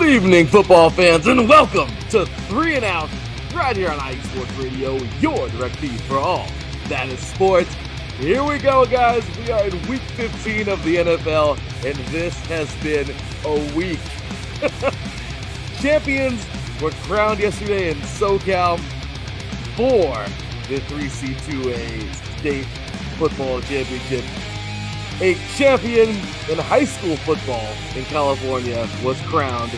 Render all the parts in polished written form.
evening, football fans, and welcome to 3 and Out, right here on IE Sports Radio, your direct feed for all that is sports. Here we go, guys. We are in week 15 of the NFL, and this has been a week. Champions were crowned yesterday in SoCal for the 3C2A state football championship. A champion in high school football in California was crowned.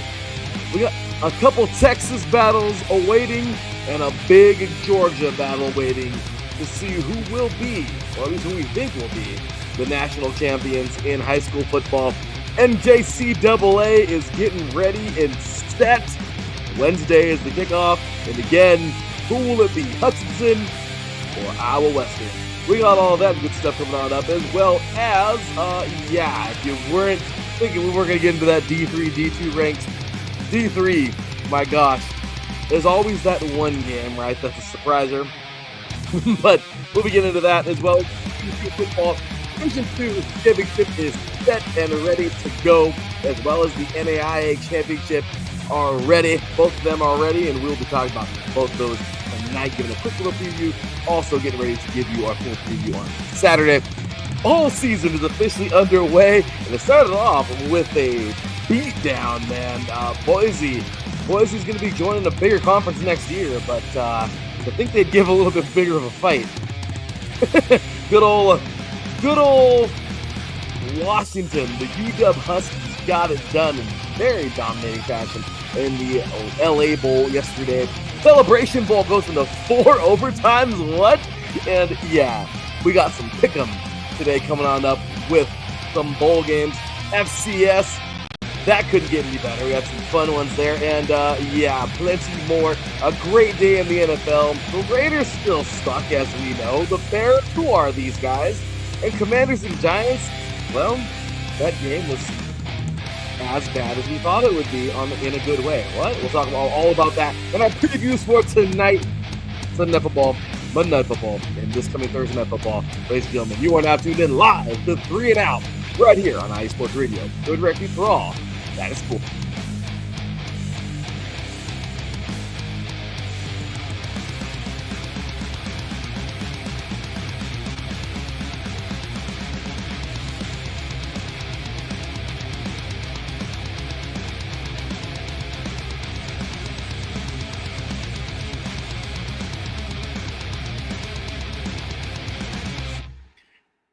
We got a couple Texas battles awaiting and a big Georgia battle waiting to see who will be, or at least who we think will be, the national champions in high school football. NJCAA is getting ready and set. Wednesday is the kickoff. And again, who will it be, Hutchinson or Iowa Western? We got all that good stuff coming on up, as well as, if you weren't thinking we weren't going to get into that D3, D2 ranks, D3, my gosh, there's always that one game, right, that's a surpriser, but we'll be getting into that, as well as D2 football. Division 2 championship is set and ready to go, as well as the NAIA championship are ready. Both of them are ready, and we'll be talking about both of those tonight, giving a quick little preview, also getting ready to give you our full preview on Saturday. Whole season is officially underway, and it started off with a beatdown, man. Boise's going to be joining a bigger conference next year, but I think they'd give a little bit bigger of a fight. Good old Washington, the UW Huskies got it done in very dominating fashion in the LA Bowl yesterday. Celebration Bowl goes into 4 overtimes. What? And yeah, we got some pick'em today coming on up with some bowl games. FCS, that couldn't get any better. We had some fun ones there, and plenty more. A great day in the NFL. The Raiders still stuck, as we know. The Bears, who are these guys? And Commanders and Giants, well, that game was as bad as we thought it would be in a good way. What? We'll talk about all about that in our previews for tonight. Sunday Night Football, Monday Night Football, and this coming Thursday Night Football. Ladies and gentlemen, you are now tuned in live to 3 and Out right here on IE Sports Radio. Go directly for all that is cool.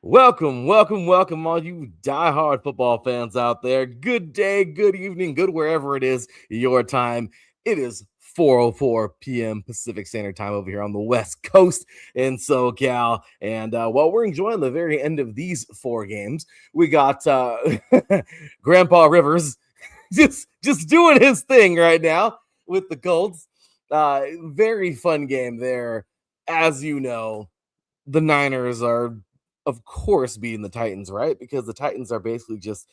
Welcome, all you diehard football fans out there. Good day, good evening, good wherever it is your time. It is 4:04 p.m. Pacific Standard Time over here on the West Coast in SoCal. And while we're enjoying the very end of these 4 games, we got Grandpa Rivers just doing his thing right now with the Colts. Very fun game there. As you know, the Niners are, of course, beating the Titans, right? Because the Titans are basically just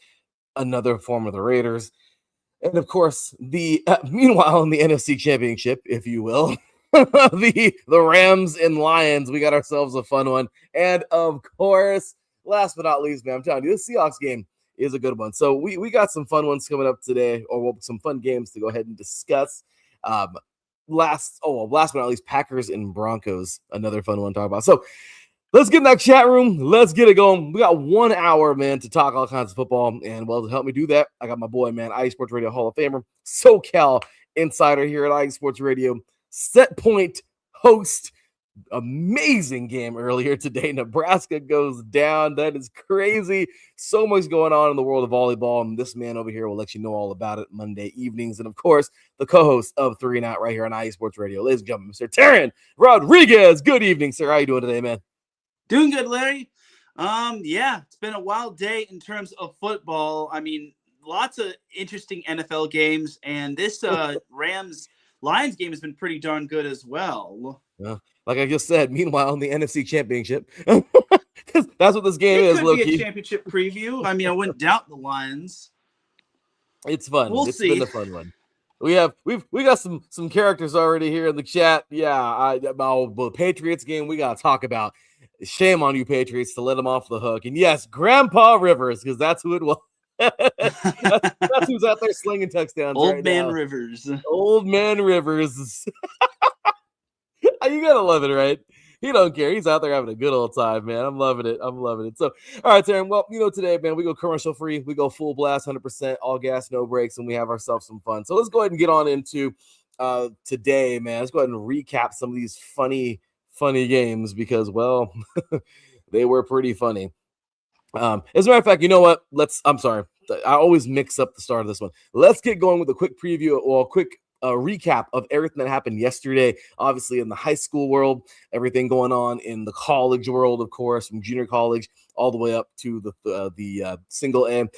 another form of the Raiders. And of course, meanwhile in the NFC Championship, if you will, the Rams and Lions, we got ourselves a fun one. And of course, last but not least, man, I'm telling you, this Seahawks game is a good one. So we got some fun ones coming up today, or some fun games to go ahead and discuss. Last but not least, Packers and Broncos, another fun one to talk about. So let's get in that chat room. Let's get it going. We got 1 hour, man, to talk all kinds of football. And, well, to help me do that, I got my boy, man, IE Sports Radio Hall of Famer, SoCal Insider here at IE Sports Radio, Set Point host. Amazing game earlier today. Nebraska goes down. That is crazy. So much going on in the world of volleyball. And this man over here will let you know all about it Monday evenings. And, of course, the co-host of 3 and Out right here on IE Sports Radio. Ladies and gentlemen, Mr. Teran Rodriguez. Good evening, sir. How you doing today, man? Doing good, Larry. It's been a wild day in terms of football. I mean, lots of interesting NFL games, and this Rams-Lions game has been pretty darn good as well. Yeah, like I just said, meanwhile in the NFC Championship, that's what this game is. It could be a championship preview. I mean, I wouldn't doubt the Lions. It's fun. We'll see. It's been a fun one. We got some characters already here in the chat. Yeah, about the Patriots game we got to talk about. Shame on you, Patriots, to let them off the hook. And yes, Grandpa Rivers, because that's who it was. that's who's out there slinging touchdowns Old right man now. Rivers. Old man Rivers. You gotta love it, right? He don't care. He's out there having a good old time, man. I'm loving it. I'm loving it. So, all right, Teran. Well, today, man, we go commercial free. We go full blast, 100%, all gas, no brakes, and we have ourselves some fun. So let's go ahead and get on into today, man. Let's go ahead and recap some of these funny games because, well, they were pretty funny. As a matter of fact, you know what? I'm sorry. I always mix up the start of this one. Let's get going with a quick preview or a quick recap of everything that happened yesterday. Obviously, in the high school world, everything going on in the college world, of course, from junior college all the way up to the single A.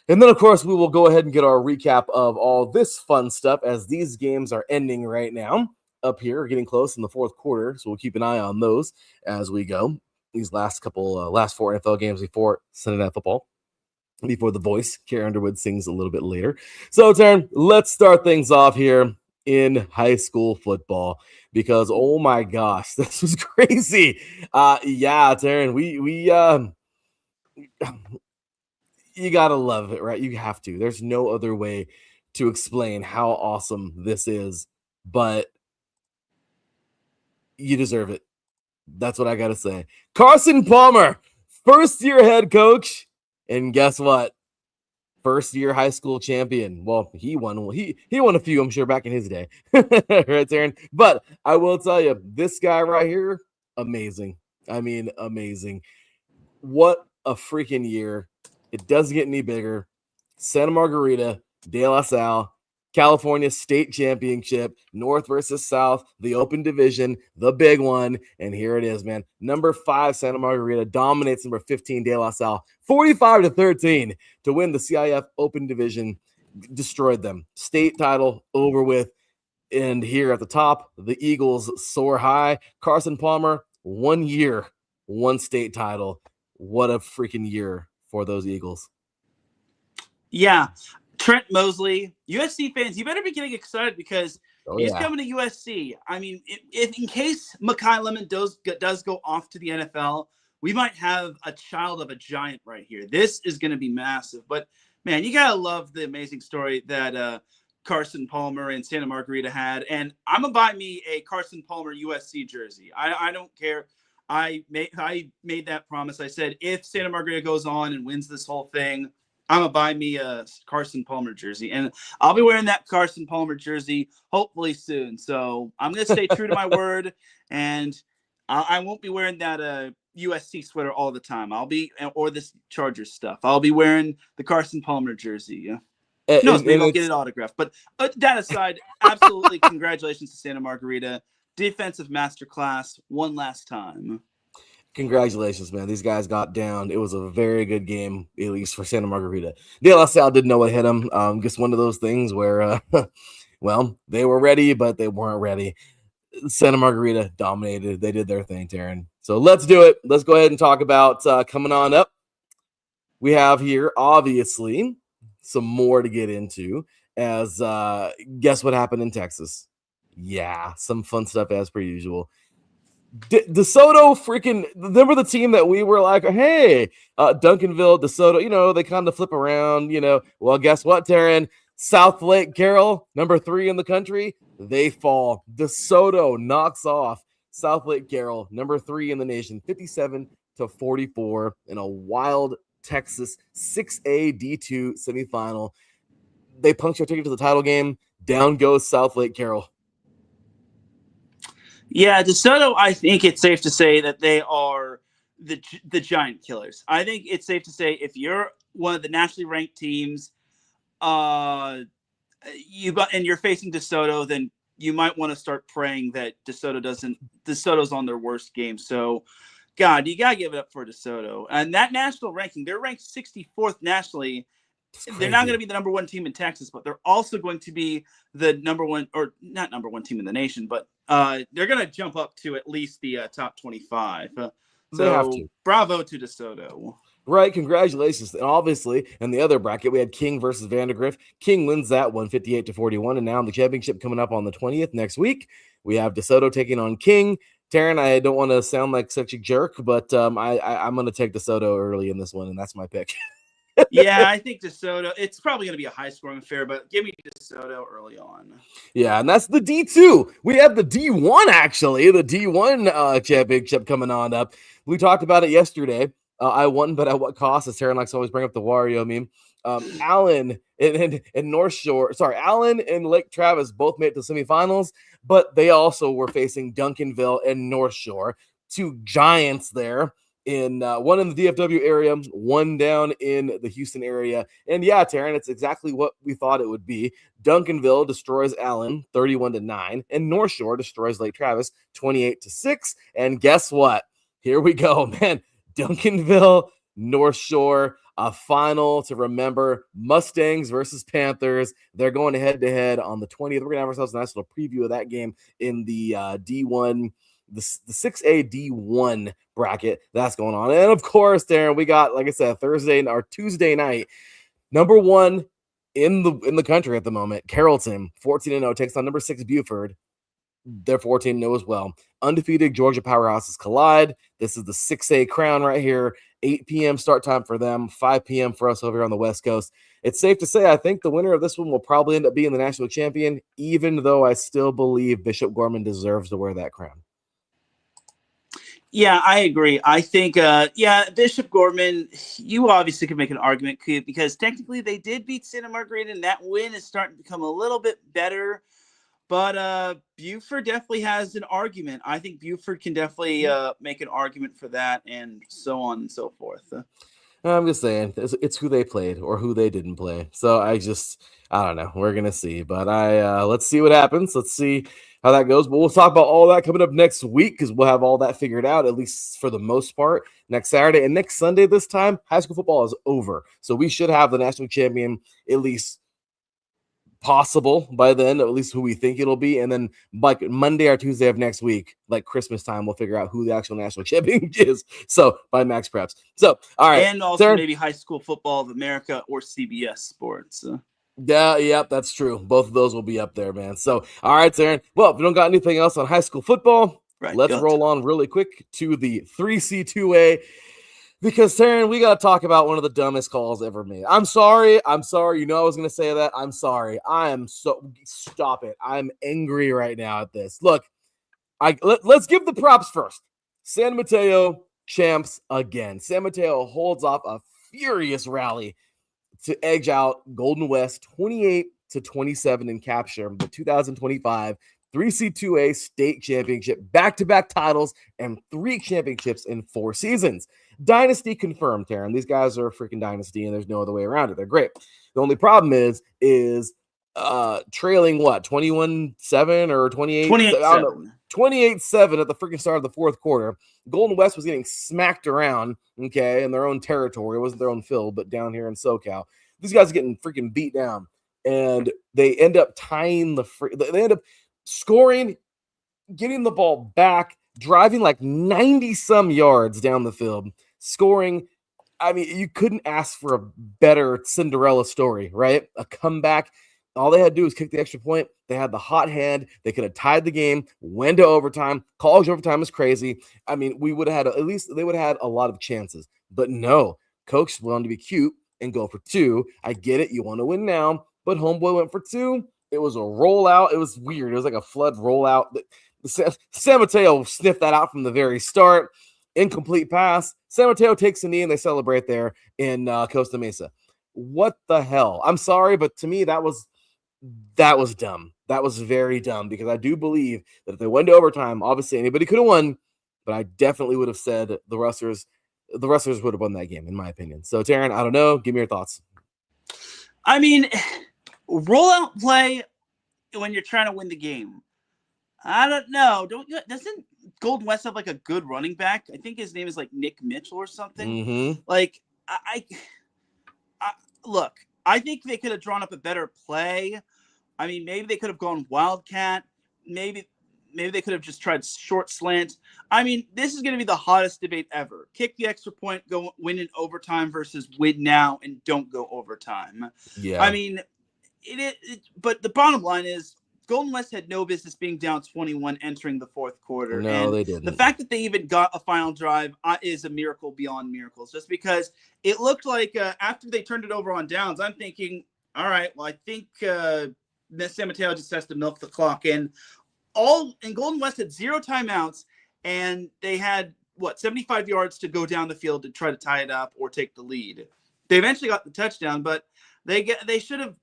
And then, of course, we will go ahead and get our recap of all this fun stuff as these games are ending right now up here, getting close in the fourth quarter. So we'll keep an eye on those as we go. These last four NFL games before Sunday Night Football, before the voice, Carrie Underwood, sings a little bit later. So, Teran, let's start things off here in high school football because, oh my gosh, this was crazy. Yeah, Teran, we you gotta love it, right? You have to. There's no other way to explain how awesome this is, but you deserve it. That's what I gotta say. Carson Palmer, first-year head coach, and guess what? First-year high school champion. Well, he won. He won a few, I'm sure, back in his day, right, Teran? But I will tell you, this guy right here, amazing. I mean, amazing. What a freaking year! It doesn't get any bigger. Santa Margarita, De La Salle, California State Championship, North versus South, the Open Division, the big one. And here it is, man. Number 5, Santa Margarita dominates number 15, De La Salle, 45-13 to win the CIF Open Division. Destroyed them. State title over with. And here at the top, the Eagles soar high. Carson Palmer, 1 year, 1 state title. What a freaking year for those Eagles. Yeah. Trent Mosley, USC fans, you better be getting excited because he's coming to USC. I mean, if in case Mekhi Lemon does go off to the NFL, we might have a child of a giant right here. This is going to be massive. But, man, you got to love the amazing story that Carson Palmer and Santa Margarita had. And I'm going to buy me a Carson Palmer USC jersey. I don't care. I made that promise. I said, if Santa Margarita goes on and wins this whole thing, I'm going to buy me a Carson Palmer jersey. And I'll be wearing that Carson Palmer jersey hopefully soon. So I'm going to stay true to my word. And I won't be wearing that USC sweater all the time. Or this Chargers stuff. I'll be wearing the Carson Palmer jersey. No, maybe I'll get it autographed. But that aside, absolutely congratulations to Santa Margarita. Defensive masterclass one last time. Congratulations, man. These guys got down. It was a very good game, at least for Santa Margarita. De La Salle didn't know what hit them. Just one of those things where, well, they were ready, but they weren't ready. Santa Margarita dominated. They did their thing, Teran. So let's do it. Let's go ahead and talk about coming on up. We have here, obviously, some more to get into as guess what happened in Texas? Yeah, some fun stuff as per usual. DeSoto freaking remember the team that we were like, hey, Duncanville, DeSoto, they kind of flip around, Well, guess what, Teran? South Lake Carroll, number 3 in the country, they fall. DeSoto knocks off South Lake Carroll, number 3 in the nation, 57-44 in a wild Texas 6A D2 semifinal. They punched their ticket to the title game. Down goes South Lake Carroll. Yeah, DeSoto, I think it's safe to say that they are the giant killers. I think it's safe to say if you're one of the nationally ranked teams, and you're facing DeSoto, then you might want to start praying that DeSoto's on their worst game. So, God, you gotta give it up for DeSoto. And that national ranking, they're ranked 64th nationally. They're not going to be the number 1 team in Texas, but they're also going to be the number 1, or not number 1 team in the nation, but they're going to jump up to at least the top 25. They have to. Bravo to DeSoto. Right, congratulations. And obviously, in the other bracket, we had King versus Vandergrift. King wins that one, 58-41, and now in the championship coming up on the 20th next week, we have DeSoto taking on King. Teran, I don't want to sound like such a jerk, but I'm going to take DeSoto early in this one, and that's my pick. Yeah, I think DeSoto. It's probably going to be a high-scoring affair, but give me DeSoto early on. Yeah, and that's the D2. We have the D1, actually, the D1 championship coming on up. We talked about it yesterday. I won, but at what cost? As Teran likes to always bring up the Wario meme. Allen and North Shore, Allen and Lake Travis both made it to semifinals, but they also were facing Duncanville and North Shore, two giants there. In one in the DFW area, one down in the Houston area. And yeah, Teran, it's exactly what we thought it would be. Duncanville destroys Allen 31-9, and North Shore destroys Lake Travis 28-6. And guess what? Here we go, man. Duncanville, North Shore, a final to remember. Mustangs versus Panthers. They're going head to head on the 20th. We're going to have ourselves a nice little preview of that game in the D1, the 6A D1 bracket that's going on. And of course, Darren, we got, like I said, Thursday or Tuesday night, number one in the country at the moment, Carrollton, 14-0, takes on number 6 Buford. They're 14-0 as well. Undefeated Georgia powerhouses collide. This is the 6A crown right here. 8 p.m. start time for them, 5 p.m. for us over here on the West Coast. It's safe to say I think the winner of this one will probably end up being the national champion, even though I still believe Bishop Gorman deserves to wear that crown. Yeah, I agree. I think, Bishop Gorman, you obviously could make an argument because technically they did beat Santa Margarita, and that win is starting to become a little bit better. But Buford definitely has an argument. I think Buford can definitely make an argument for that, and so on and so forth. I'm just saying, it's who they played or who they didn't play. So I don't know. We're gonna see, but let's see what happens. Let's see how that goes. But we'll talk about all that coming up next week because we'll have all that figured out, at least for the most part, next Saturday and next Sunday. This time, high school football is over, so we should have the national champion at least possible by then, at least who we think it'll be. And then like Monday or Tuesday of next week, like Christmas time, we'll figure out who the actual national champion is. So by Max Preps. So, all right. And also maybe High School Football of America or CBS Sports. Yeah, that's true. Both of those will be up there, man. So, all right, Teran. Well, if you don't got anything else on high school football, let's roll on really quick to the 3C2A. Because, Teran, we got to talk about one of the dumbest calls ever made. I'm sorry. You know I was going to say that. I'm sorry. Stop it. I'm angry right now at this. Look, let's give the props first. San Mateo champs again. San Mateo holds off a furious rally to edge out Golden West 28-27 and capture the 2025 3C2A state championship, back-to-back titles, and 3 championships in 4 seasons. Dynasty confirmed, Teran. These guys are a freaking dynasty, and there's no other way around it. They're great. The only problem is trailing what, 21-7 or 28? 28-7 at the freaking start of the fourth quarter. Golden West was getting smacked around, okay, in their own territory. It wasn't their own field, but down here in SoCal. These guys are getting freaking beat down, and they end up tying they end up scoring, getting the ball back, driving like 90-some yards down the field, scoring. I mean, you couldn't ask for a better Cinderella story, right? A comeback. All they had to do was kick the extra point. They had the hot hand. They could have tied the game, went to overtime. College overtime is crazy. I mean, we would have had, at least they would have had a lot of chances. But no, Coach wanted to be cute and go for 2. I get it. You want to win now. But homeboy went for 2. It was a rollout. It was weird. It was like a flood rollout. San Mateo sniffed that out from the very start. Incomplete pass. San Mateo takes a knee and they celebrate there in Costa Mesa. What the hell? I'm sorry, but to me, that was dumb. That was very dumb because I do believe that if they went to overtime, obviously anybody could have won, but I definitely would have said the wrestlers would have won that game, in my opinion. So, Teran, I don't know. Give me your thoughts. I mean, rollout play when you're trying to win the game. I don't know. Doesn't Golden West have like a good running back? I think his name is like Nick Mitchell or something. Mm-hmm. Like, I look, I think they could have drawn up a better play. I mean, maybe they could have gone Wildcat. Maybe they could have just tried short slant. I mean, this is going to be the hottest debate ever. Kick the extra point, go win in overtime versus win now and don't go overtime. Yeah. I mean, but the bottom line is Golden West had no business being down 21 entering the fourth quarter. No, And they the didn't. fact that they even got a final drive is a miracle beyond miracles, just because it looked like after they turned it over on downs, I'm thinking, all right, well, I think San Mateo just has to milk the clock. And Golden West had 0 timeouts, and they had 75 yards to go down the field to try to tie it up or take the lead. They eventually got the touchdown, but they should have,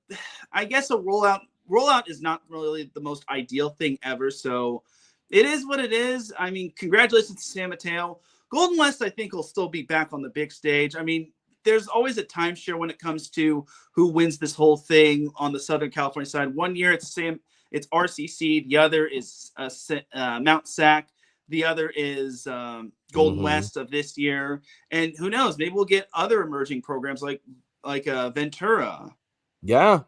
I guess, a rollout is not really the most ideal thing ever. So it is what it is. I mean, congratulations to San Mateo. Golden West, I think, will still be back on the big stage. I mean, there's always a timeshare when it comes to who wins this whole thing on the Southern California side. One year it's RCC. The other is Mount Sac. The other is Golden West of this year. And who knows? Maybe we'll get other emerging programs like Ventura. Yeah.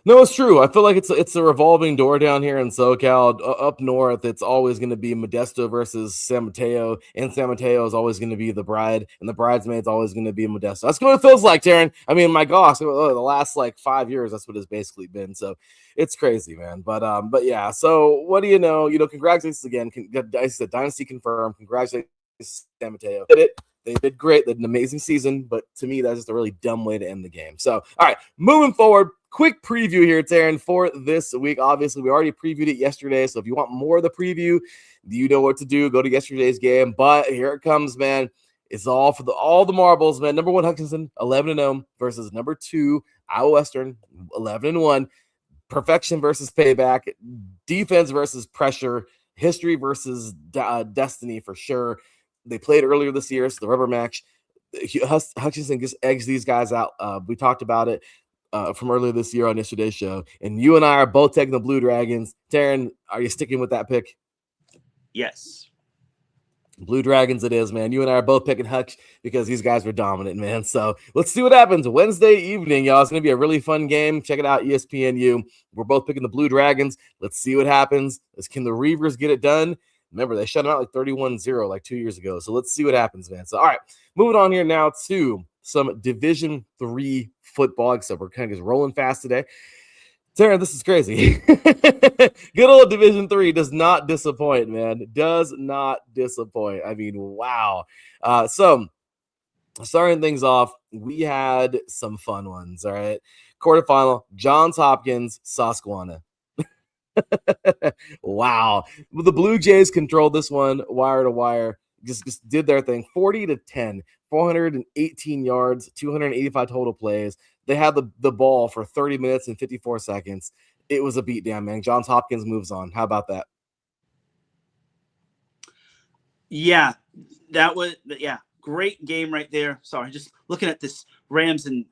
No, it's true. I feel like it's a revolving door down here in SoCal. Up north, it's always going to be Modesto versus San Mateo, and San Mateo is always going to be the bride, and the bridesmaid's always going to be Modesto. That's what it feels like, Teran. I mean, my gosh, the last 5 years, that's what it's basically been. So it's crazy, man. But yeah. So what do you know? Congratulations again. Dynasty confirmed. Congratulations, San Mateo. Did it. They did great. They had an amazing season, but to me, that's just a really dumb way to end the game. So, all right, moving forward, quick preview here, Teran, for this week. Obviously, we already previewed it yesterday, so if you want more of the preview, you know what to do. Go to yesterday's game, but here it comes, man. It's all for all the marbles, man. Number 1, Hutchinson, 11-0 versus number 2, Iowa Western, 11-1. Perfection versus payback, defense versus pressure, history versus destiny for sure. They played earlier this year, so the rubber match. Hutchinson just eggs these guys out. We talked about it from earlier this year on yesterday's show, and you and I are both taking the Blue Dragons. Teran, are you sticking with that pick? Yes. Blue Dragons it is, man. You and I are both picking Hutch because these guys were dominant, man. So let's see what happens Wednesday evening, y'all. It's going to be a really fun game. Check it out, ESPNU. We're both picking the Blue Dragons. Let's see what happens. Can the Reavers get it done? Remember, they shut them out 31-0 2 years ago. So let's see what happens, man. So, all right, moving on here now to some Division III football. Except we're kind of just rolling fast today. Teran, this is crazy. Good old Division III does not disappoint, man. Does not disappoint. I mean, wow. So, starting things off, we had some fun ones, all right? Quarterfinal, Johns Hopkins, Susquehanna. Wow. The Blue Jays controlled this one wire to wire. Just did their thing. 40-10, 418 yards, 285 total plays. They had the ball for 30 minutes and 54 seconds. It was a beatdown, man. Johns Hopkins moves on. How about that? Yeah, great game right there. Sorry, just looking at this Rams and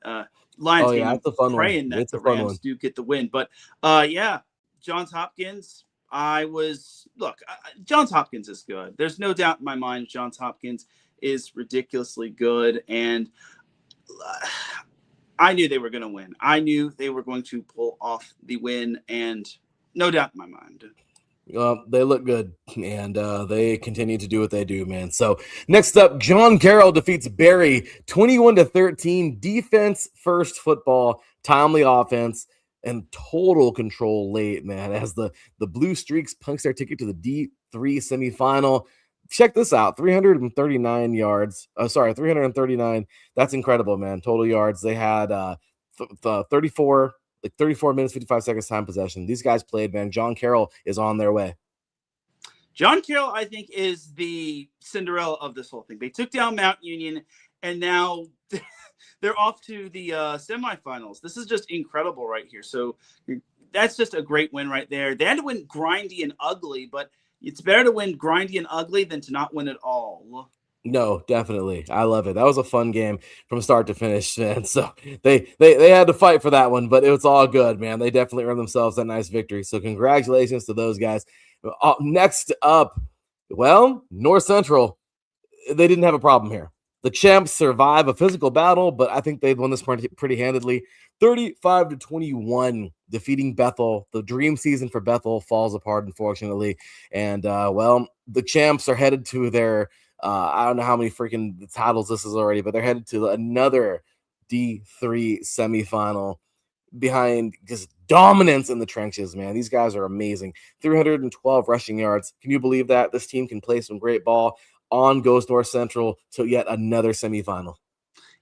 Lions game. It's a fun praying one. that the Rams do get the win. But Johns Hopkins. Johns Hopkins is good. There's no doubt in my mind Johns Hopkins is ridiculously good, and I knew they were going to win. I knew they were going to pull off the win, and no doubt in my mind. They look good, and they continue to do what they do, man. So next up, John Carroll defeats Barry 21-13. Defense first football, timely offense, and total control late, man, as the Blue Streaks punch their ticket to the D3 semifinal. Check this out, 339 yards. 339. That's incredible, man. Total yards. They had 34 minutes, 55 seconds time possession. These guys played, man. John Carroll is on their way. John Carroll, I think, is the Cinderella of this whole thing. They took down Mount Union, and now they're off to the semifinals. This is just incredible right here. So that's just a great win right there. They had to win grindy and ugly, but it's better to win grindy and ugly than to not win at all. No, definitely. I love it. That was a fun game from start to finish, man. So they had to fight for that one, but it was all good, man. They definitely earned themselves that nice victory. So congratulations to those guys. Next up, North Central, they didn't have a problem here. The champs survive a physical battle, but I think they've won this pretty handedly. 35-21, defeating Bethel. The dream season for Bethel falls apart, unfortunately. And, the champs are headed to their I don't know how many freaking titles this is already, but they're headed to another D3 semifinal. behind just dominance in the trenches, man. These guys are amazing. 312 rushing yards. Can you believe that? This team can play some great ball. On goes North Central to yet another semifinal.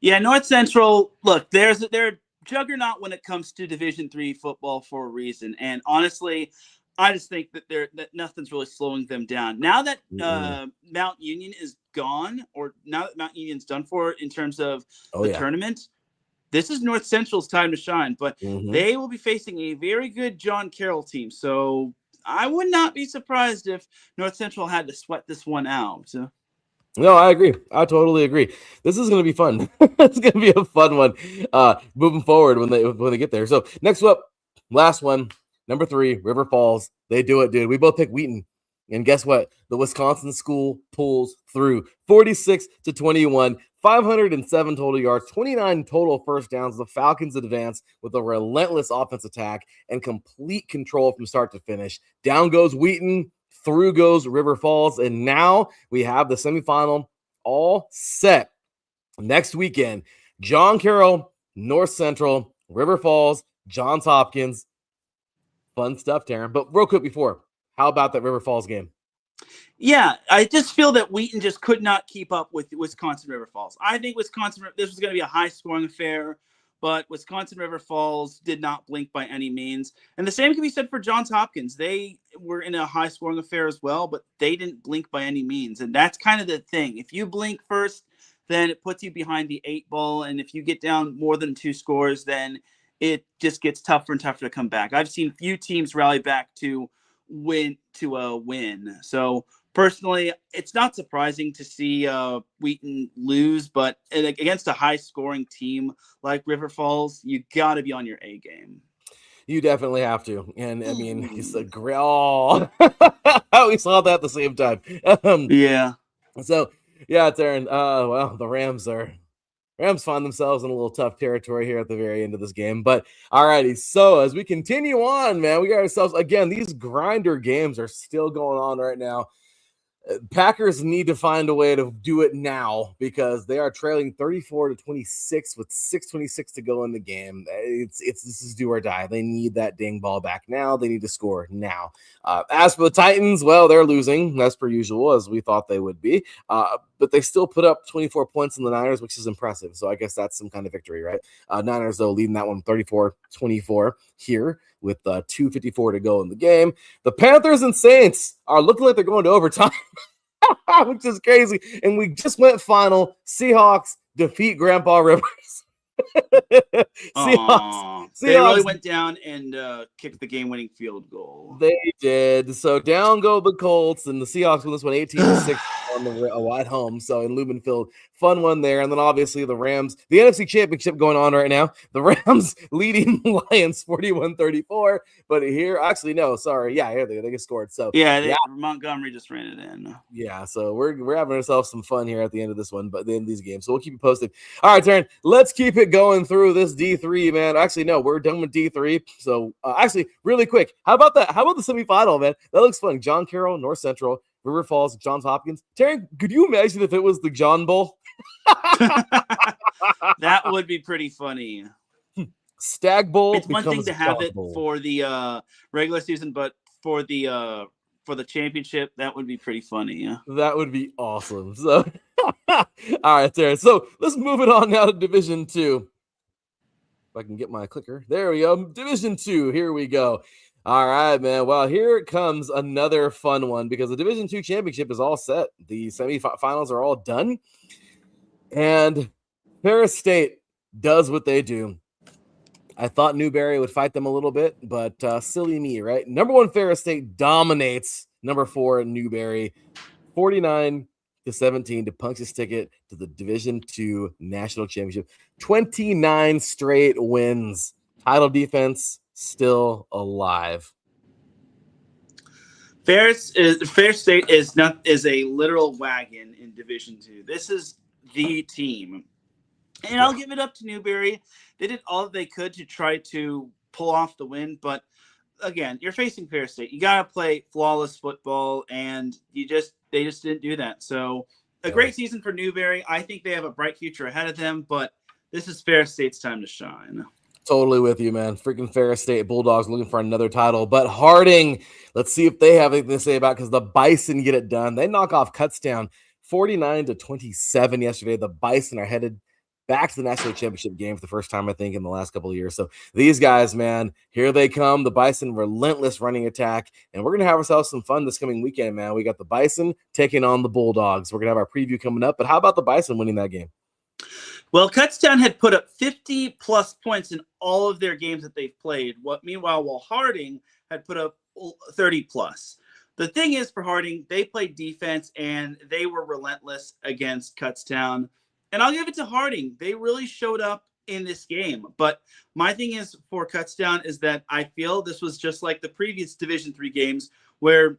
Yeah, North Central, look, they're a juggernaut when it comes to Division III football for a reason. And honestly, I just think that nothing's really slowing them down. Now that Mount Union is gone, or now that Mount Union's done for in terms of the tournament, this is North Central's time to shine. But they will be facing a very good John Carroll team. So I would not be surprised if North Central had to sweat this one out. No, I agree. I totally agree. This is going to be fun. It's going to be a fun one moving forward when they get there. So next up, last one, number 3, River Falls. They do it, dude. We both pick Wheaton. And guess what? The Wisconsin school pulls through 46-21, 507 total yards, 29 total first downs. The Falcons advance with a relentless offense attack and complete control from start to finish. Down goes Wheaton. Through goes River Falls, and now we have the semifinal all set. Next weekend, John Carroll, North Central, River Falls, Johns Hopkins. Fun stuff, Teran. But real quick before, how about that River Falls game? Yeah, I just feel that Wheaton just could not keep up with Wisconsin River Falls. I think this was going to be a high-scoring affair, but Wisconsin River Falls did not blink by any means. And the same can be said for Johns Hopkins. They were in a high-scoring affair as well, but they didn't blink by any means. And that's kind of the thing. If you blink first, then it puts you behind the 8 ball. And if you get down more than 2 scores, then it just gets tougher and tougher to come back. I've seen few teams rally back to win. So personally, it's not surprising to see Wheaton lose, but against a high-scoring team like River Falls, you got to be on your A game. You definitely have to. And, I mean, it's a great... Oh, we saw that at the same time. Yeah. So, yeah, Teran, well, the Rams find themselves in a little tough territory here at the very end of this game. But all righty, so as we continue on, man, we got ourselves, again, these grinder games are still going on right now. Packers need to find a way to do it now because they are trailing 34-26 with 6:26 to go in the game. This is do or die. They need that dang ball back now. They need to score now. As for the Titans, well, they're losing as per usual, as we thought they would be. But they still put up 24 points in the Niners, which is impressive. So I guess that's some kind of victory, right? Niners, though, leading that one 34-24 here with 2:54 to go in the game. The Panthers and Saints are looking like they're going to overtime, which is crazy. And we just went final. Seahawks defeat Grandpa Rivers. Seahawks. They really went down and kicked the game-winning field goal. They did. So down go the Colts, and the Seahawks win this one 18-6 at home. So in Lumen Field, fun one there. And then obviously the Rams, the NFC Championship going on right now. The Rams leading Lions 41-34. But here, actually, no, sorry. Yeah, here they get scored. So yeah, Montgomery just ran it in. Yeah, so we're having ourselves some fun here at the end of this one, but the end of these games. So we'll keep you posted. All right, Teran, let's keep it going through this D3, man. Actually, no, we're done with D3. So actually, really quick, how about that? How about the semifinal, man? That looks fun. John Carroll, North Central, River Falls, Johns Hopkins. Teran, could you imagine if it was the John Bowl? That would be pretty funny. Stag Bowl. It's one thing to have it for the regular season, but for the championship, that would be pretty funny. Yeah, that would be awesome. So, all right, Teran. So let's move it on now to Division 2. If I can get my clicker, there we go. Division 2. Here we go. All right, man. Well, here it comes another fun one because the Division 2 championship is all set. The semifinals are all done, and Ferris State does what they do. I thought Newberry would fight them a little bit, but silly me, right? Number 1 Ferris State dominates number 4 Newberry, 49-17 to punch his ticket to the Division II National Championship. 29 straight wins. Title defense still alive. Ferris State is a literal wagon in Division II. This is the team. And I'll give it up to Newberry. They did all they could to try to pull off the win. But, again, you're facing Ferris State. You got to play flawless football, and they just didn't do that. So, a great season for Newberry. I think they have a bright future ahead of them, but this is Ferris State's time to shine. Totally with you, man. Freaking Ferris State Bulldogs looking for another title. But Harding, let's see if they have anything to say about, because the Bison get it done. They knock off Kutztown 49-27 yesterday. The Bison are headed back to the national championship game for the first time, I think, in the last couple of years. So these guys, man, here they come. The Bison, relentless running attack. And we're going to have ourselves some fun this coming weekend, man. We got the Bison taking on the Bulldogs. We're going to have our preview coming up. But how about the Bison winning that game? Well, Kutztown had put up 50-plus points in all of their games that they've played. Meanwhile, Harding had put up 30-plus. The thing is, for Harding, they played defense, and they were relentless against Kutztown. And I'll give it to Harding. They really showed up in this game. But my thing is for Kutztown is that I feel this was just like the previous Division III games where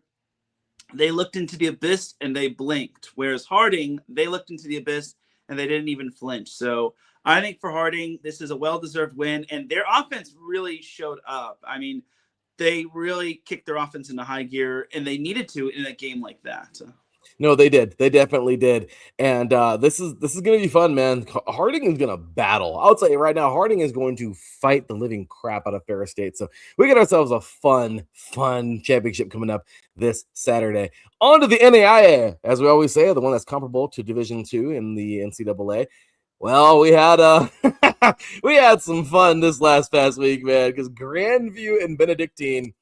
they looked into the abyss and they blinked. Whereas Harding, they looked into the abyss and they didn't even flinch. So I think for Harding, this is a well-deserved win. And their offense really showed up. I mean, they really kicked their offense into high gear, and they needed to in a game like that. No, they did. They definitely did. And this is going to be fun, man. Harding is going to battle. I'll tell you right now, Harding is going to fight the living crap out of Ferris State. So we get ourselves a fun championship coming up this Saturday. On to the NAIA, as we always say, the one that's comparable to Division II in the NCAA. Well, we had we had some fun this past week, man, because Grandview and Benedictine.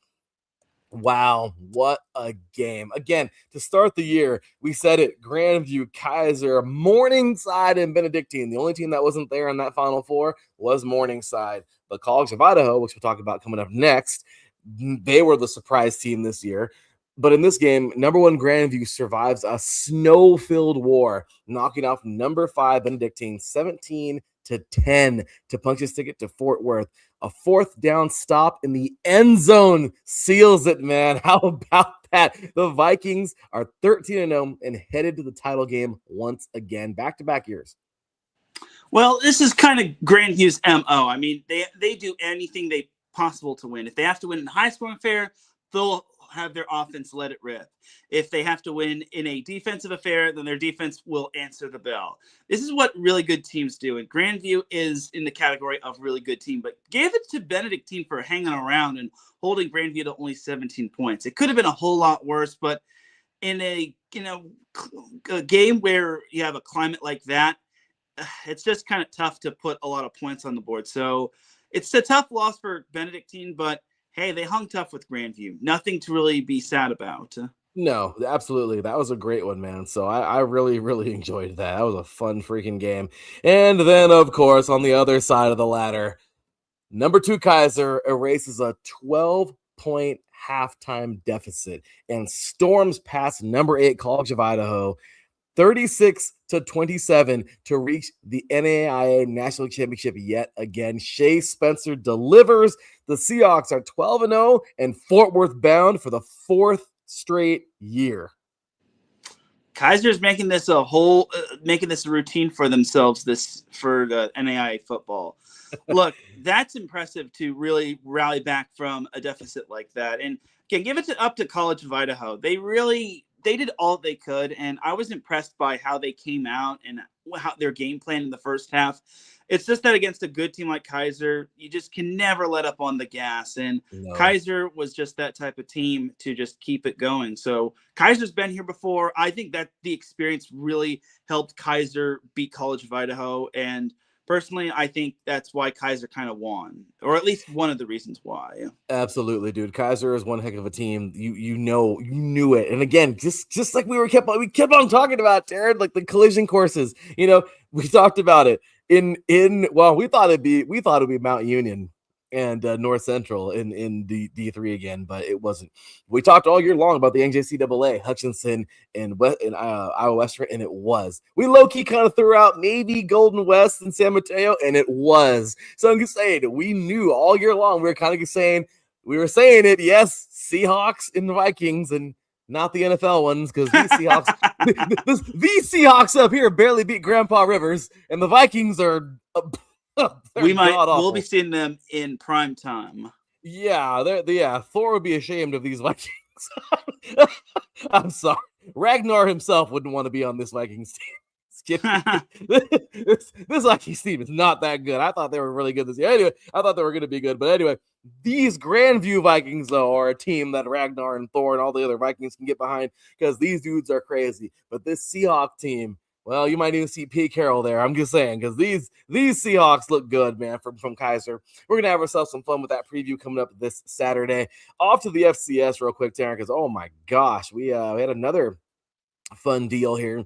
Wow, what a game. Again, to start the year, we said it, Grandview, Kaiser, Morningside, and Benedictine. The only team that wasn't there in that Final Four was Morningside. The College of Idaho, which we'll talk about coming up next, they were the surprise team this year. But in this game, number 1 Grandview survives a snow-filled war, knocking off number 5 Benedictine 17-10 to punch his ticket to Fort Worth. A 4th down stop in the end zone seals it, man. How about that? The Vikings are 13-0 and headed to the title game once again, back-to-back years. Well, this is kind of Grandview's MO. I mean, they do anything they possible to win. If they have to win in a high-scoring affair, they'll have their offense let it rip. If they have to win in a defensive affair, then their defense will answer the bell. This is what really good teams do. And Grandview is in the category of really good team, but gave it to Benedictine for hanging around and holding Grandview to only 17 points. It could have been a whole lot worse, but in a game where you have a climate like that, it's just kind of tough to put a lot of points on the board. So it's a tough loss for Benedictine, but hey, they hung tough with Grandview. Nothing to really be sad about. No, absolutely. That was a great one, man. So I really, really enjoyed that. That was a fun freaking game. And then, of course, on the other side of the ladder, number 2 Kaiser erases a 12-point halftime deficit and storms past number 8 College of Idaho 36-27 to reach the NAIA National Championship yet again. Shea Spencer delivers. The Seahawks are 12-0 and Fort Worth bound for the 4th straight year. Kaiser's making this a routine for themselves for the NAIA football. Look, that's impressive to really rally back from a deficit like that. And again, give it up to College of Idaho. They did all they could, and I was impressed by how they came out and how their game plan in the first half. It's just that against a good team like Kaiser, you just can never let up on the gas. And no. Kaiser was just that type of team to just keep it going. So Kaiser's been here before. I think that the experience really helped Kaiser beat College of Idaho. And personally, I think that's why Kaiser kind of won, or at least one of the reasons why. Absolutely, dude. Kaiser is one heck of a team. You knew it. And again, just like we kept on talking about, Teran, like the collision courses. We talked about it we thought it'd be Mount Union and North Central in D3 again, but it wasn't. We talked all year long about the NJCAA, Hutchinson and Iowa Western, and it was. We low-key kind of threw out maybe Golden West and San Mateo, and it was. So I'm just saying, we knew all year long. We were saying it, yes, Seahawks and the Vikings, and not the NFL ones, because these Seahawks, these Seahawks up here barely beat Grandpa Rivers, and the Vikings are... we'll be seeing them in prime time. Yeah, Thor would be ashamed of these Vikings. I'm sorry. Ragnar himself wouldn't want to be on this Vikings team. This Vikings team is not that good. I thought they were really good this year. Anyway, I thought they were going to be good. But anyway, these Grandview Vikings, though, are a team that Ragnar and Thor and all the other Vikings can get behind because these dudes are crazy. But this Seahawk team, well, you might even see Pete Carroll there. I'm just saying, because these Seahawks look good, man, from Kaiser. We're going to have ourselves some fun with that preview coming up this Saturday. Off to the FCS real quick, Teran, because, oh, my gosh, we had another fun deal here.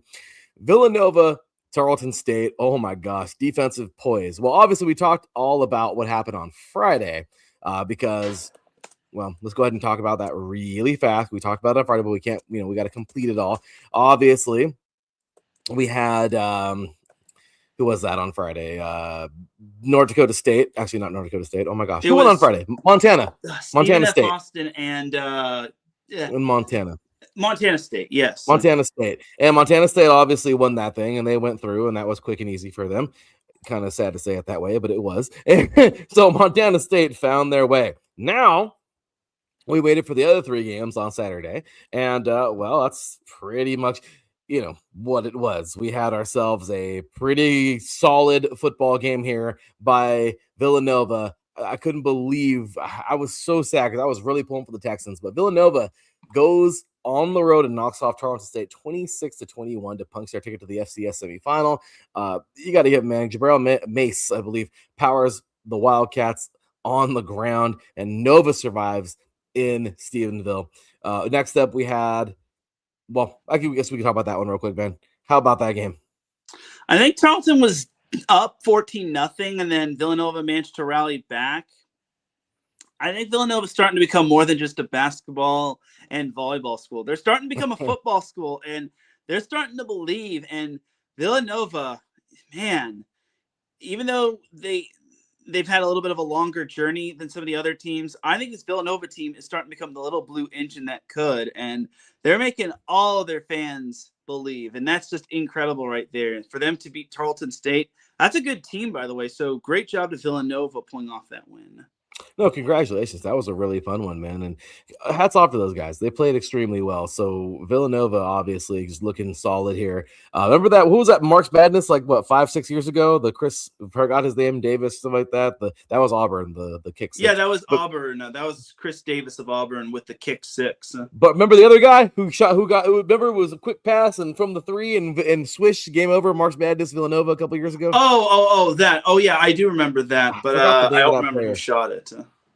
Villanova, Tarleton State, oh, my gosh, defensive poise. Well, obviously, we talked all about what happened on Friday because – well, let's go ahead and talk about that really fast. We talked about it on Friday, but we can't, we got to complete it all. Obviously, we had, who was that on Friday? North Dakota State. Actually, not North Dakota State. Oh, my gosh. Who won on Friday? Montana. Montana State. Austin and Montana. Montana State, yes. Montana State. And Montana State obviously won that thing, and they went through, and that was quick and easy for them. Kind of sad to say it that way, but it was. So Montana State found their way. Now, we waited for the other 3 games on Saturday, and, well, that's pretty much, what it was. We had ourselves a pretty solid football game here by Villanova. I couldn't believe, I was so sad because I was really pulling for the Texans, but Villanova goes on the road and knocks off Tarleton State 26-21 to punch their ticket to the FCS semifinal. You got to give, man, Jabril Mace, I believe, powers the Wildcats on the ground, and Nova survives in Stephenville. Next up, we had, well, I guess we can talk about that one real quick, Ben. How about that game? I think Tarleton was up 14-0, and then Villanova managed to rally back. I think Villanova's starting to become more than just a basketball and volleyball school. They're starting to become a football school, and they're starting to believe. And Villanova, man, even though they've had a little bit of a longer journey than some of the other teams, I think this Villanova team is starting to become the little blue engine that could, and they're making all of their fans believe, and that's just incredible right there. For them to beat Tarleton State, that's a good team, by the way, so great job to Villanova pulling off that win. No, congratulations. That was a really fun one, man. And hats off to those guys. They played extremely well. So Villanova, obviously, just looking solid here. Remember that? Who was that? March Madness, like what, 5-6 years ago? The Chris, forgot his name, Davis, something like that. That was Auburn, the kick six. Yeah, that was Auburn. That was Chris Davis of Auburn with the kick six. But remember the other guy who remember it was a quick pass and from the 3 and swish, game over, March Madness, Villanova a couple years ago? Oh, yeah, I do remember that. But I don't remember who shot it.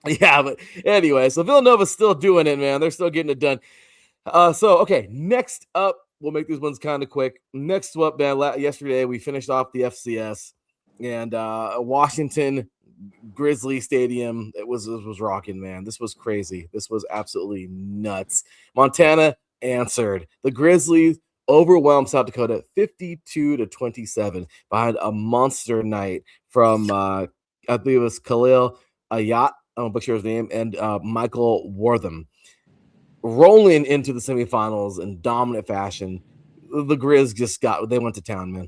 Yeah, but anyway, so Villanova's still doing it, man. They're still getting it done. Okay, next up, we'll make these ones kind of quick. Next up, man, yesterday we finished off the FCS, and Washington Grizzly Stadium, it was rocking, man. This was crazy. This was absolutely nuts. Montana answered. The Grizzlies overwhelmed South Dakota 52-27 behind a monster night from I believe it was Khalil Ayat. I don't butcher his name, and Michael Wortham rolling into the semifinals in dominant fashion. The Grizz they went to town, man.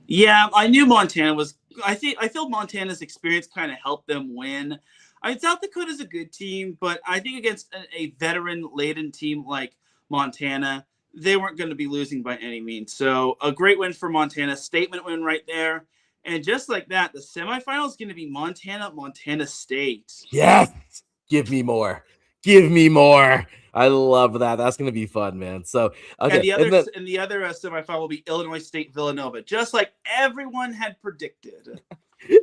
Yeah, I knew Montana was. I feel Montana's experience kind of helped them win. South Dakota's a good team, but I think against a veteran-laden team like Montana, they weren't going to be losing by any means. So a great win for Montana, statement win right there. And just like that, the semifinal is going to be Montana State. Yes. Give me more. I love that. That's going to be fun, man. So, okay. And the other semifinal will be Illinois State Villanova, just like everyone had predicted.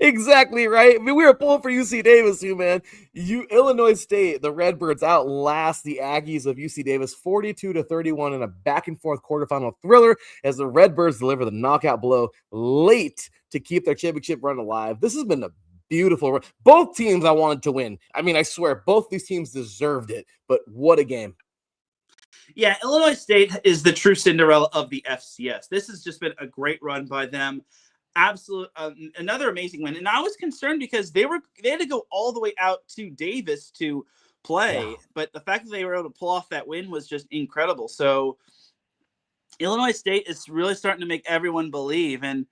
Exactly right. I mean, we were pulling for UC Davis too, man. Illinois State, the Redbirds outlast the Aggies of UC Davis 42-31 in a back and forth quarterfinal thriller as the Redbirds deliver the knockout blow late to keep their championship run alive. This has been a beautiful run. Both teams I wanted to win. I mean, I swear both these teams deserved it, but what a game. Yeah, Illinois State is the true Cinderella of the FCS. This has just been a great run by them. Absolute another amazing win. And I was concerned because they had to go all the way out to Davis to play, but the fact that they were able to pull off that win was just incredible. So Illinois State is really starting to make everyone believe. And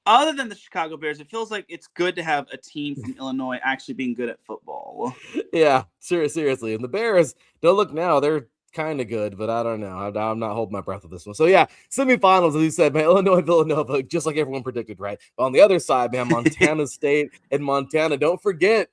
other than the Chicago Bears, it feels like it's good to have a team from Illinois actually being good at football. Yeah, seriously. And the Bears, don't look now, they're kind of good, but I don't know. I'm not holding my breath with this one. So yeah, semifinals, as you said, man, Illinois, Villanova, just like everyone predicted, right? But on the other side, man, Montana State and Montana. Don't forget,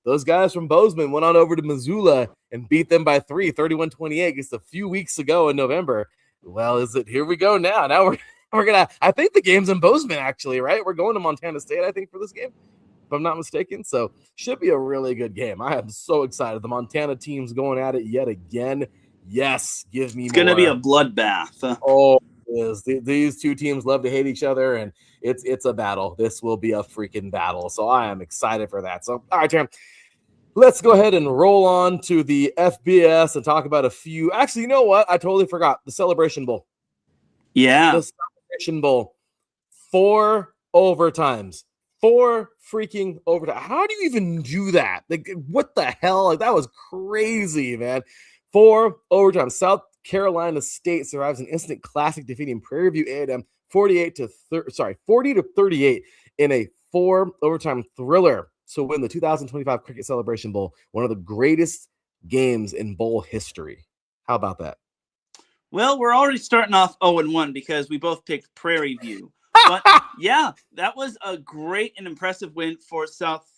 those guys from Bozeman went on over to Missoula and beat them by 31-28 just a few weeks ago in November. Well, here we go now. Now we're gonna. I think the game's in Bozeman, actually, right? We're going to Montana State, I think, for this game, if I'm not mistaken. So should be a really good game. I am so excited. The Montana team's going at it yet again. Yes, give me It's more. going to be a bloodbath. Oh, it is. These two teams love to hate each other, and it's a battle. This will be a freaking battle. So I am excited for that. So, all right, Teran, let's go ahead and roll on to the FBS and talk about a few. Actually, you know what? I totally forgot. The Celebration Bowl. Yeah. The Celebration Bowl. 4 overtimes. 4 freaking overtime. How do you even do that? Like, what the hell? Like, that was crazy, man. 4 overtimes. South Carolina State survives an instant classic, defeating Prairie View A&M 40 to 38 in a 4 overtime thriller to win the 2025 Cricket Celebration Bowl, one of the greatest games in bowl history. How about that? Well, we're already starting off 0-1 because we both picked Prairie View. But yeah, that was a great and impressive win for South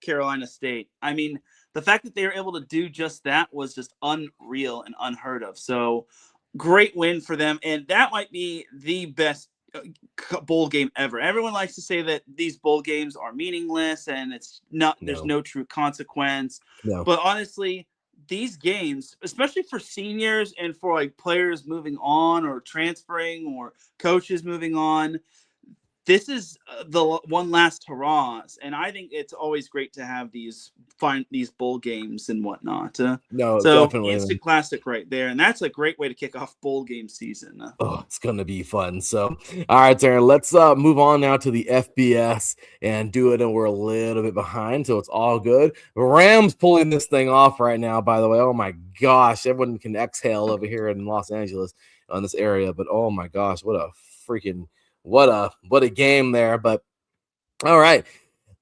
Carolina State. I mean, the fact that they were able to do just that was just unreal and unheard of. So great win for them. And that might be the best bowl game ever. Everyone likes to say that these bowl games are meaningless and there's no true consequence. No. But honestly, these games, especially for seniors and for like players moving on or transferring or coaches moving on, this is the one last hurrahs, and I think it's always great to have these bowl games and whatnot. No, so definitely. Instant classic right there, and that's a great way to kick off bowl game season. Oh, it's gonna be fun. So, all right, Teran, let's move on now to the FBS and do it. And we're a little bit behind, so it's all good. Rams pulling this thing off right now. By the way, oh my gosh, everyone can exhale over here in Los Angeles on this area. But oh my gosh, what a game there. But all right,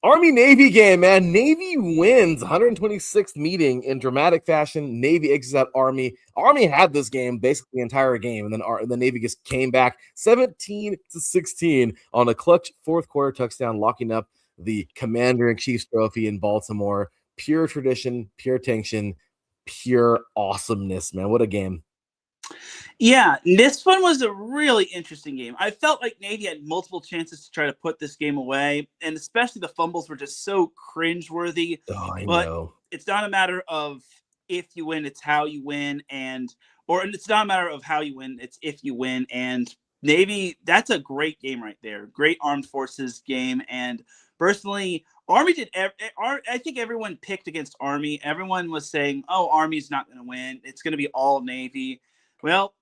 Army-Navy game, man. Navy wins 126th meeting in dramatic fashion. Navy exits out Army. Army had this game basically the entire game, and then the Navy just came back 17-16 on a clutch fourth quarter touchdown, locking up the Commander-in-Chief's trophy in Baltimore. Pure tradition, pure tension, pure awesomeness, man. What a game. Yeah, this one was a really interesting game. I felt like Navy had multiple chances to try to put this game away, and especially the fumbles were just so cringeworthy. Oh, I but know. It's not a matter of if you win, it's how you win, or it's not a matter of how you win, it's if you win. And Navy, that's a great game right there. Great armed forces game. And personally, Army I think everyone picked against Army. Everyone was saying, oh, Army's not going to win. It's going to be all Navy. Well,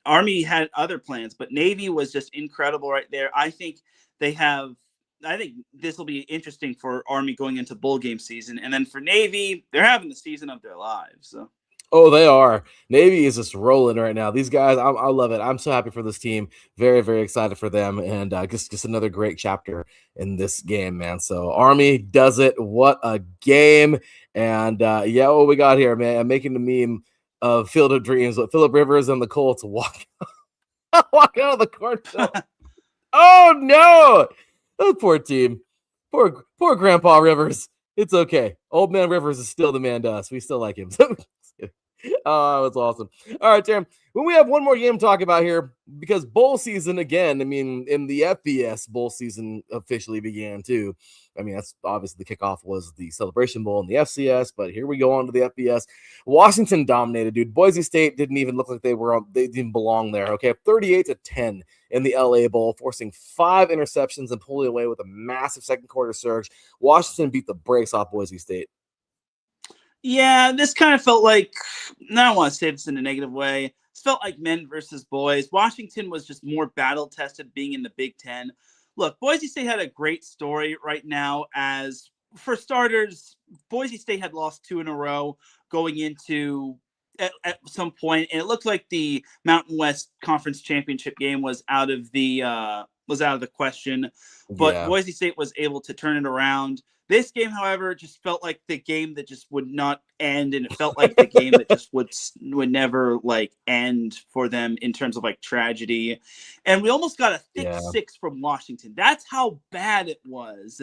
Army had other plans, but Navy was just incredible right there. I think this will be interesting for Army going into bowl game season. And then for Navy, they're having the season of their lives. So. Oh, they are. Navy is just rolling right now. These guys, I love it. I'm so happy for this team. Very, very excited for them. And just another great chapter in this game, man. So Army does it. What a game. And yeah, what we got here, man. I'm making the meme of Field of Dreams with Phillip Rivers and the Colts walk out of the cornfield. Oh no! Oh, poor team. Poor Grandpa Rivers. It's okay. Old man Rivers is still the man to us. We still like him. Oh, that's awesome. All right, Teran. When we have one more game to talk about here, because bowl season again, I mean, in the FBS, bowl season officially began too. I mean, that's obviously the kickoff was the Celebration Bowl in the FCS, but here we go on to the FBS. Washington dominated, dude. Boise State didn't even look like they didn't belong there. Okay, 38-10 in the LA Bowl, forcing 5 interceptions and pulling away with a massive second quarter surge. Washington beat the brakes off Boise State. Yeah, this kind of felt like, I don't want to say this in a negative way. It felt like men versus boys. Washington was just more battle tested being in the Big Ten. Look, Boise State had a great story right now. As for starters, Boise State had lost 2 in a row going into at some point, and it looked like the Mountain West Conference Championship game was out of the was out of the question. But Yeah. Boise State was able to turn it around. This game, however, just felt like the game that just would not end, and it felt like the game that just would never like end for them in terms of like tragedy. And we almost got a thick Yeah. 6 from Washington. That's how bad it was.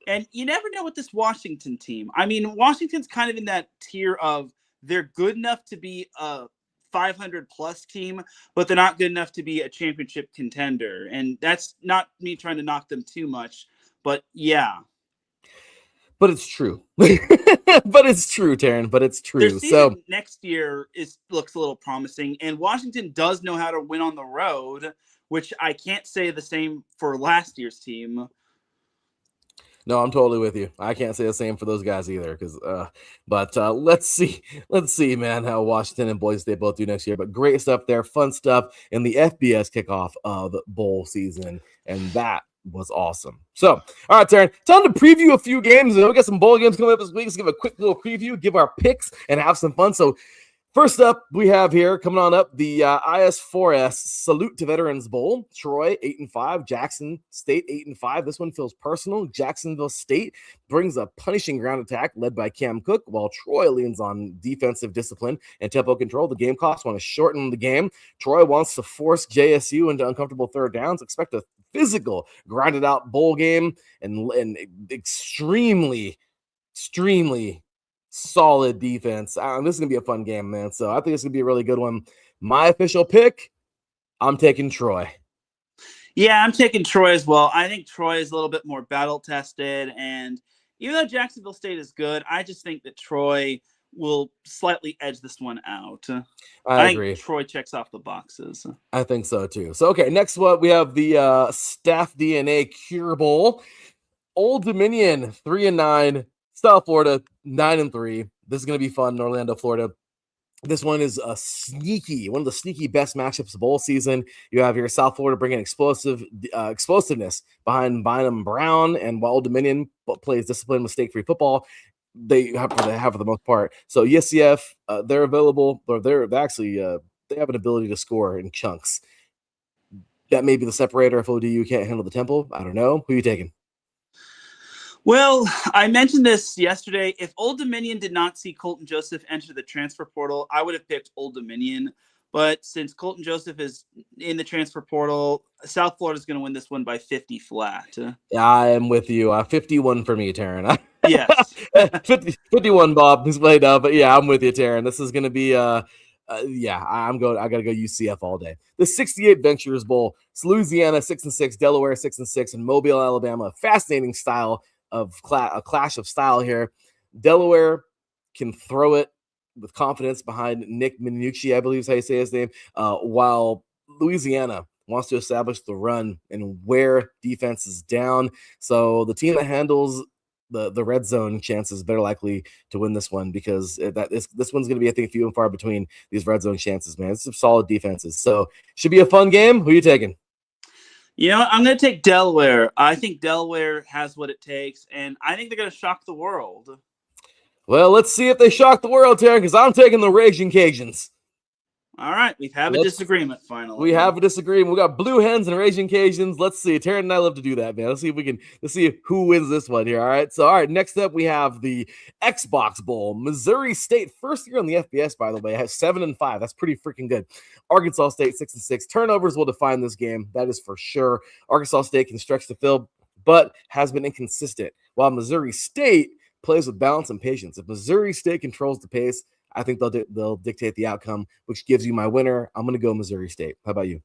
And you never know with this Washington team. I mean, Washington's kind of in that tier of they're good enough to be a 500 plus team, but they're not good enough to be a championship contender. And that's not me trying to knock them too much, but yeah. But it's true. But it's true, Teran. But it's Their true. season So next year looks a little promising, and Washington does know how to win on the road, which I can't say the same for last year's team. no, I'm totally with you. I can't say the same for those guys either. But let's see, man, how Washington and Boise State both do next year. But great stuff there, fun stuff in the FBS kickoff of bowl season, and that was awesome. So, all right, Teran, time to preview a few games. We got some bowl games coming up this week. Let's give a quick little preview, give our picks, and have some fun. So, first up, we have here coming on up the IS4S Salute to Veterans Bowl. Troy 8-5, Jackson State 8-5. This one feels personal. Jacksonville State brings a punishing ground attack led by Cam Cook, while Troy leans on defensive discipline and tempo control. The Gamecocks want to shorten the game. Troy wants to force JSU into uncomfortable third downs. Expect a physical, grinded out bowl game and extremely solid defense. This is gonna be a fun game, man. So I think it's gonna be a really good one. My official pick, I'm taking Troy. Yeah, I'm taking Troy as well. I think Troy is a little bit more battle tested, and even though Jacksonville State is good, I just think that Troy will slightly edge this one out. I think agree. Troy checks off the boxes. I think so too. So okay, next one we have the Staff DNA Cure Bowl. Old Dominion 3-9, South Florida 9-3. This is gonna be fun in Orlando, Florida. This one is one of the sneaky best matchups of bowl season. You have here South Florida bringing explosiveness behind Bynum Brown, and while Old Dominion plays disciplined, mistake-free football, they have for the most part. So USCF, they're available, or they have an ability to score in chunks. That may be the separator if ODU can't handle the tempo. I don't know. Who are you taking? Well, I mentioned this yesterday. If Old Dominion did not see Colton Joseph enter the transfer portal, I would have picked Old Dominion. But since Colton Joseph is in the transfer portal, South Florida is going to win this one by 50 flat. I am with you. 51 for me, Teran. Yes. 51, Bob, who's played up. But yeah, I'm with you, Teran. This is going to be I got to go UCF all day. The 68 Ventures Bowl. It's Louisiana 6-6, Delaware 6-6, and Mobile, Alabama. Fascinating style of a clash of style here. Delaware can throw it with confidence behind Nick Minucci, I believe is how you say his name, while Louisiana wants to establish the run and wear defenses down. So the team that handles the red zone chances better likely to win this one, because this one's going to be, I think, few and far between these red zone chances, man. It's some solid defenses. So should be a fun game. Who are you taking? You know, I'm going to take Delaware. I think Delaware has what it takes, and I think they're going to shock the world. Well, let's see if they shock the world, Teran, because I'm taking the Raging Cajuns. All right, we have a disagreement finally. We have a disagreement. We got Blue Hens and Raging Cajuns. Let's see. Teran and I love to do that, man. Let's see who wins this one here. All right. So, all right. Next up, we have the Xbox Bowl. Missouri State, first year on the FBS, by the way, has 7-5. That's pretty freaking good. Arkansas State 6-6. Turnovers will define this game. That is for sure. Arkansas State can stretch the field, but has been inconsistent, while Missouri State plays with balance and patience. If Missouri State controls the pace, I think they'll dictate the outcome, which gives you my winner. I'm going to go Missouri State. How about you?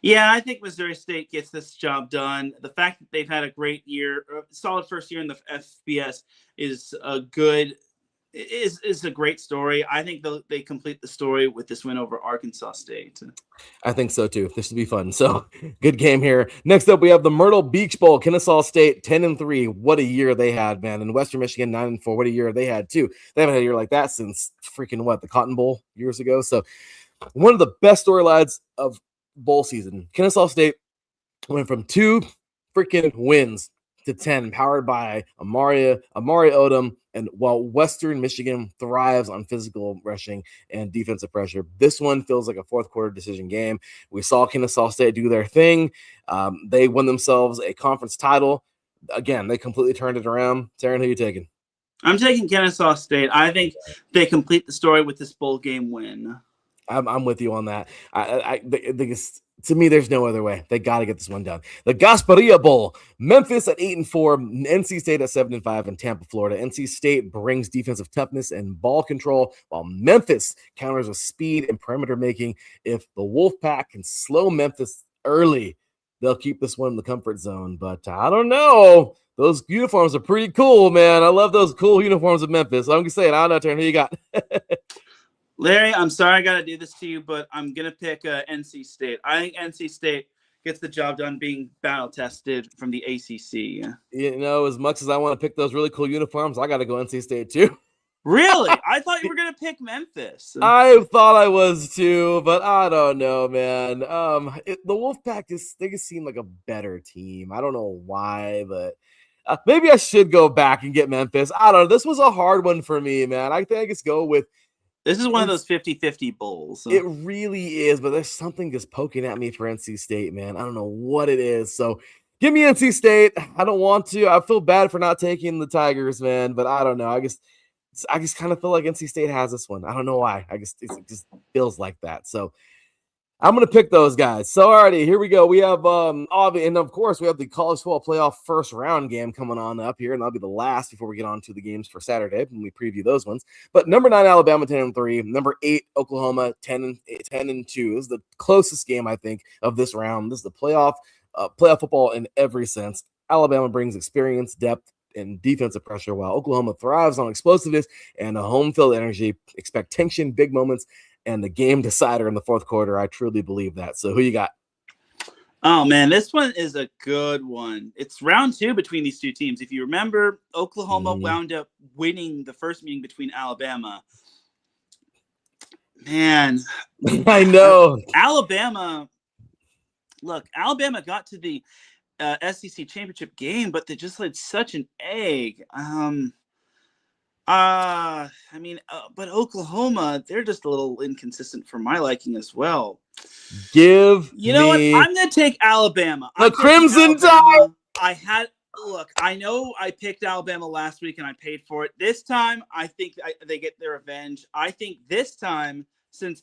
Yeah, I think Missouri State gets this job done. The fact that they've had a great year, solid first year in the FBS is a great story. I think they complete the story with this win over Arkansas State. I think so too. This should be fun. So good game here. Next up, we have the Myrtle Beach Bowl. Kennesaw State 10-3. What a year they had, man. And Western Michigan 9-4. What a year they had too. They haven't had a year like that since freaking the Cotton Bowl years ago. So one of the best storylines of bowl season. Kennesaw State went from 2 freaking wins to 10, powered by Amari Odom. And while Western Michigan thrives on physical rushing and defensive pressure, this one feels like a fourth quarter decision game. We saw Kennesaw State do their thing. They won themselves a conference title. Again, they completely turned it around. Teran, who are you taking? I'm taking Kennesaw State. I think they complete the story with this bowl game win. I'm with you on that. I think to me, there's no other way. They got to get this one done. The Gasparilla Bowl, Memphis at 8-4, NC State at 7-5, and Tampa, Florida. NC State brings defensive toughness and ball control, while Memphis counters with speed and perimeter making. If the Wolfpack can slow Memphis early, they'll keep this one in the comfort zone. But I don't know. Those uniforms are pretty cool, man. I love those cool uniforms of Memphis. I'm just saying, I don't know, Turn, who you got? Larry, I'm sorry I got to do this to you, but I'm going to pick NC State. I think NC State gets the job done being battle-tested from the ACC. You know, as much as I want to pick those really cool uniforms, I got to go NC State too. Really? I thought you were going to pick Memphis. I thought I was too, but I don't know, man. The Wolfpack they just seem like a better team. I don't know why, but maybe I should go back and get Memphis. I don't know. This was a hard one for me, man. I think I just go with. This is one of those 50-50 bowls. It really is, but there's something just poking at me for NC State, man. I don't know what it is. So give me NC State. I don't want to. I feel bad for not taking the Tigers, man, but I don't know. I just kind of feel like NC State has this one. I don't know why. It just feels like that. So I'm going to pick those guys. So, alrighty, here we go. We have, and of course, we have the college football playoff first round game coming on up here, and that'll be the last before we get on to the games for Saturday when we preview those ones. But number 9, Alabama, 10-3. Number 8, Oklahoma, 10-2. This is the closest game, I think, of this round. This is the playoff football in every sense. Alabama brings experience, depth, and defensive pressure, while Oklahoma thrives on explosiveness and a home field energy. Expect tension, big moments, and the game decider in the fourth quarter. I truly believe that. So who you got? Oh, man, this one is a good one. It's round 2 between these two teams. If you remember, Oklahoma wound up winning the first meeting between Alabama. Man. I know. Alabama got to the SEC championship game, but they just laid such an egg. But Oklahoma, they're just a little inconsistent for my liking as well. You know what? I'm going to take Alabama. The Crimson Tide. I know I picked Alabama last week and I paid for it. This time, I think they get their revenge. I think this time, since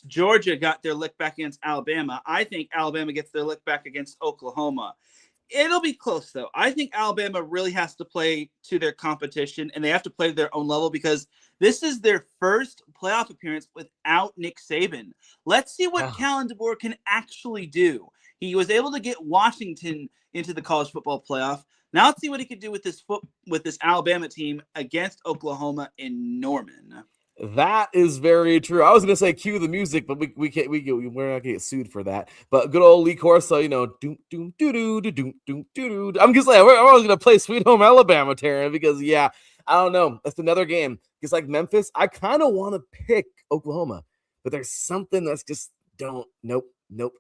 Georgia got their lick back against Alabama, I think Alabama gets their lick back against Oklahoma. It'll be close, though. I think Alabama really has to play to their competition, and they have to play to their own level because this is their first playoff appearance without Nick Saban. Let's see what Kalen DeBoer can actually do. He was able to get Washington into the college football playoff. Now let's see what he could do with this Alabama team against Oklahoma in Norman. That is very true. I was going to say cue the music, but we're not going to get sued for that. But good old Lee Corso, doom doom doo doo doom doom doo doo. I'm just like we're always going to play Sweet Home Alabama, Teran, because I don't know. That's another game. It's like Memphis. I kind of want to pick Oklahoma, but there's something that's just nope.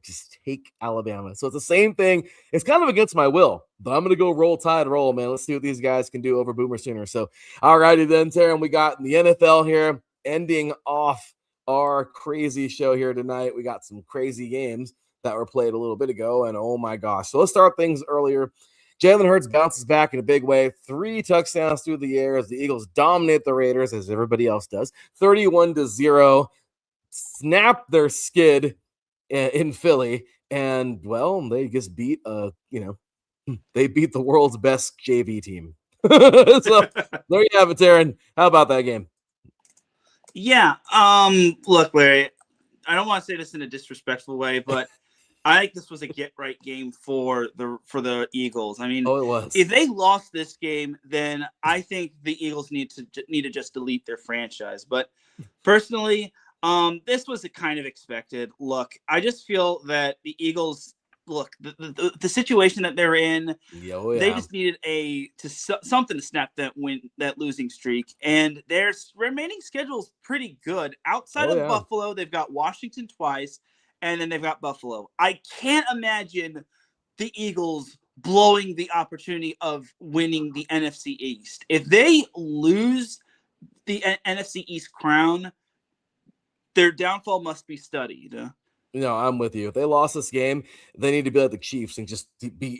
Just take Alabama. So it's the same thing. It's kind of against my will, but I'm going to go roll tide roll, man. Let's see what these guys can do over Boomer Sooner. So, all righty then, Teran, we got the NFL here ending off our crazy show here tonight. We got some crazy games that were played a little bit ago, and oh my gosh. So let's start things earlier. Jalen Hurts bounces back in a big way. 3 touchdowns through the air as the Eagles dominate the Raiders, as everybody else does. 31-0. Snap their skid in Philly, and well, they just beat they beat the world's best JV team. So there you have it, Teran. How about that game? Yeah. Look, Larry, I don't want to say this in a disrespectful way, but I think this was a get-right game for the Eagles. I mean, it was. If they lost this game, then I think the Eagles need to just delete their franchise. But personally, this was a kind of expected. Look, I just feel that the Eagles, the situation that they're in, they just needed something to snap that losing streak. And their remaining schedule is pretty good. Outside of Buffalo, they've got Washington twice, and then they've got Buffalo. I can't imagine the Eagles blowing the opportunity of winning the NFC East. If they lose the NFC East crown, their downfall must be studied. No, I'm with you. If they lost this game, they need to be like the Chiefs and just be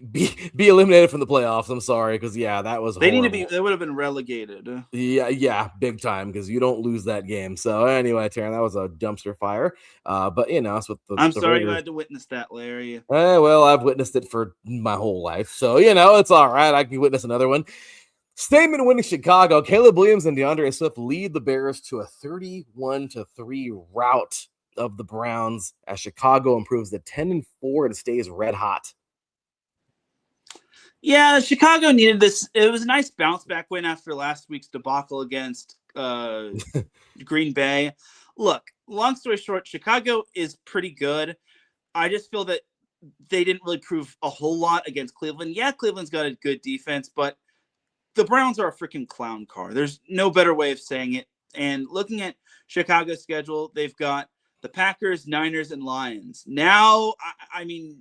eliminated from the playoffs. I'm sorry, because that was They need to be. horrible. They would have been relegated. Yeah, big time, because you don't lose that game. So anyway, Taron, that was a dumpster fire. But that's what I'm the sorry you Raiders. had to witness that, Larry. Well, I've witnessed it for my whole life, so it's all right. I can witness another one. Statement winning Chicago. Caleb Williams and DeAndre Swift lead the Bears to a 31-3 rout of the Browns as Chicago improves to 10-4 and stays red hot. Yeah, Chicago needed this. It was a nice bounce back win after last week's debacle against Green Bay. Look, long story short, Chicago is pretty good. I just feel that they didn't really prove a whole lot against Cleveland. Yeah, Cleveland's got a good defense, but the Browns are a freaking clown car. There's no better way of saying it. And looking at Chicago's schedule, they've got the Packers, Niners, and Lions. Now,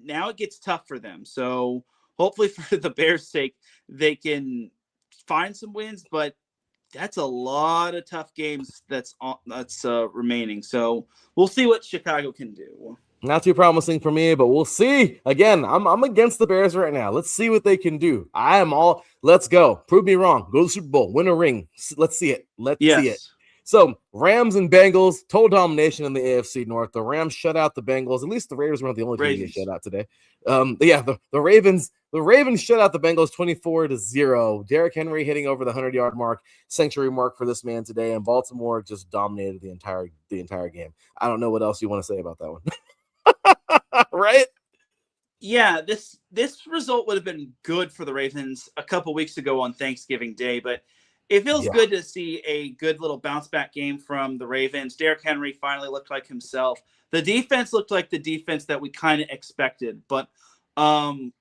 now it gets tough for them. So hopefully for the Bears' sake, they can find some wins, but that's a lot of tough games that's remaining. So we'll see what Chicago can do. Not too promising for me, but we'll see. Again, I'm against the Bears right now. Let's see what they can do. I am all. Let's go. Prove me wrong. Go to the Super Bowl. Win a ring. Let's see it. Let's see it. So Rams and Bengals, total domination in the AFC North. The Rams shut out the Bengals. At least the Raiders weren't the only team to get shut out today. The Ravens shut out the Bengals 24-0. Derrick Henry hitting over the 100-yard mark, century mark for this man today, and Baltimore just dominated the entire game. I don't know what else you want to say about that one. Right? Yeah, this result would have been good for the Ravens a couple weeks ago on Thanksgiving Day, but it feels good to see a good little bounce back game from the Ravens. Derrick Henry finally looked like himself. The defense looked like the defense that we kind of expected, but the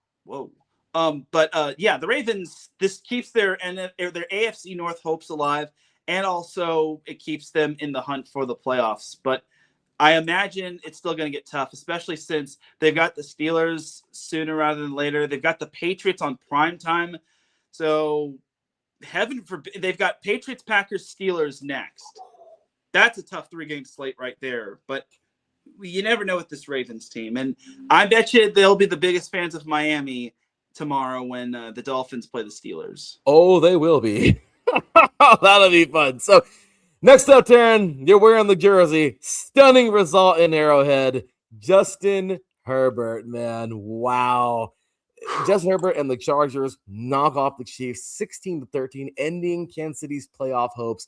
Ravens, this keeps their AFC North hopes alive, and also it keeps them in the hunt for the playoffs. But I imagine it's still going to get tough, especially since they've got the Steelers sooner rather than later. They've got the Patriots on prime time. So heaven forbid, they've got Patriots, Packers, Steelers next. That's a tough 3-game slate right there. But you never know with this Ravens team. And I bet you they'll be the biggest fans of Miami tomorrow when the Dolphins play the Steelers. Oh, they will be. That'll be fun. So next up, Teran, you're wearing the jersey. Stunning result in Arrowhead. Justin Herbert, man. Wow. Justin Herbert and the Chargers knock off the Chiefs 16-13, ending Kansas City's playoff hopes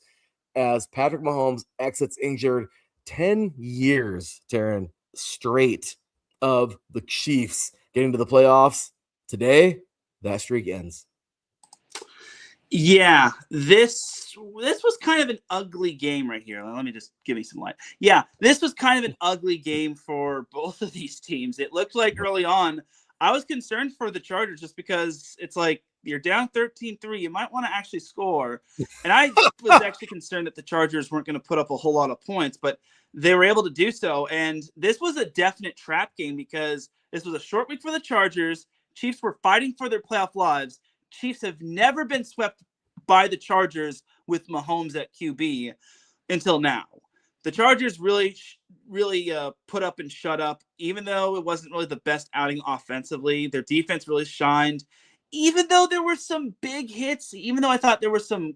as Patrick Mahomes exits injured. 10 years, Teran, straight of the Chiefs getting to the playoffs. Today, that streak ends. Yeah, this was kind of an ugly game right here. Let me just give me some light. Yeah, this was kind of an ugly game for both of these teams. It looked like early on, I was concerned for the Chargers just because it's like you're down 13-3. You might want to actually score. And I was actually concerned that the Chargers weren't going to put up a whole lot of points, but they were able to do so. And this was a definite trap game because this was a short week for the Chargers. Chiefs were fighting for their playoff lives. Chiefs have never been swept by the Chargers with Mahomes at QB until now. The Chargers really put up and shut up, even though it wasn't really the best outing offensively. Their defense really shined, even though there were some big hits, even though I thought there were some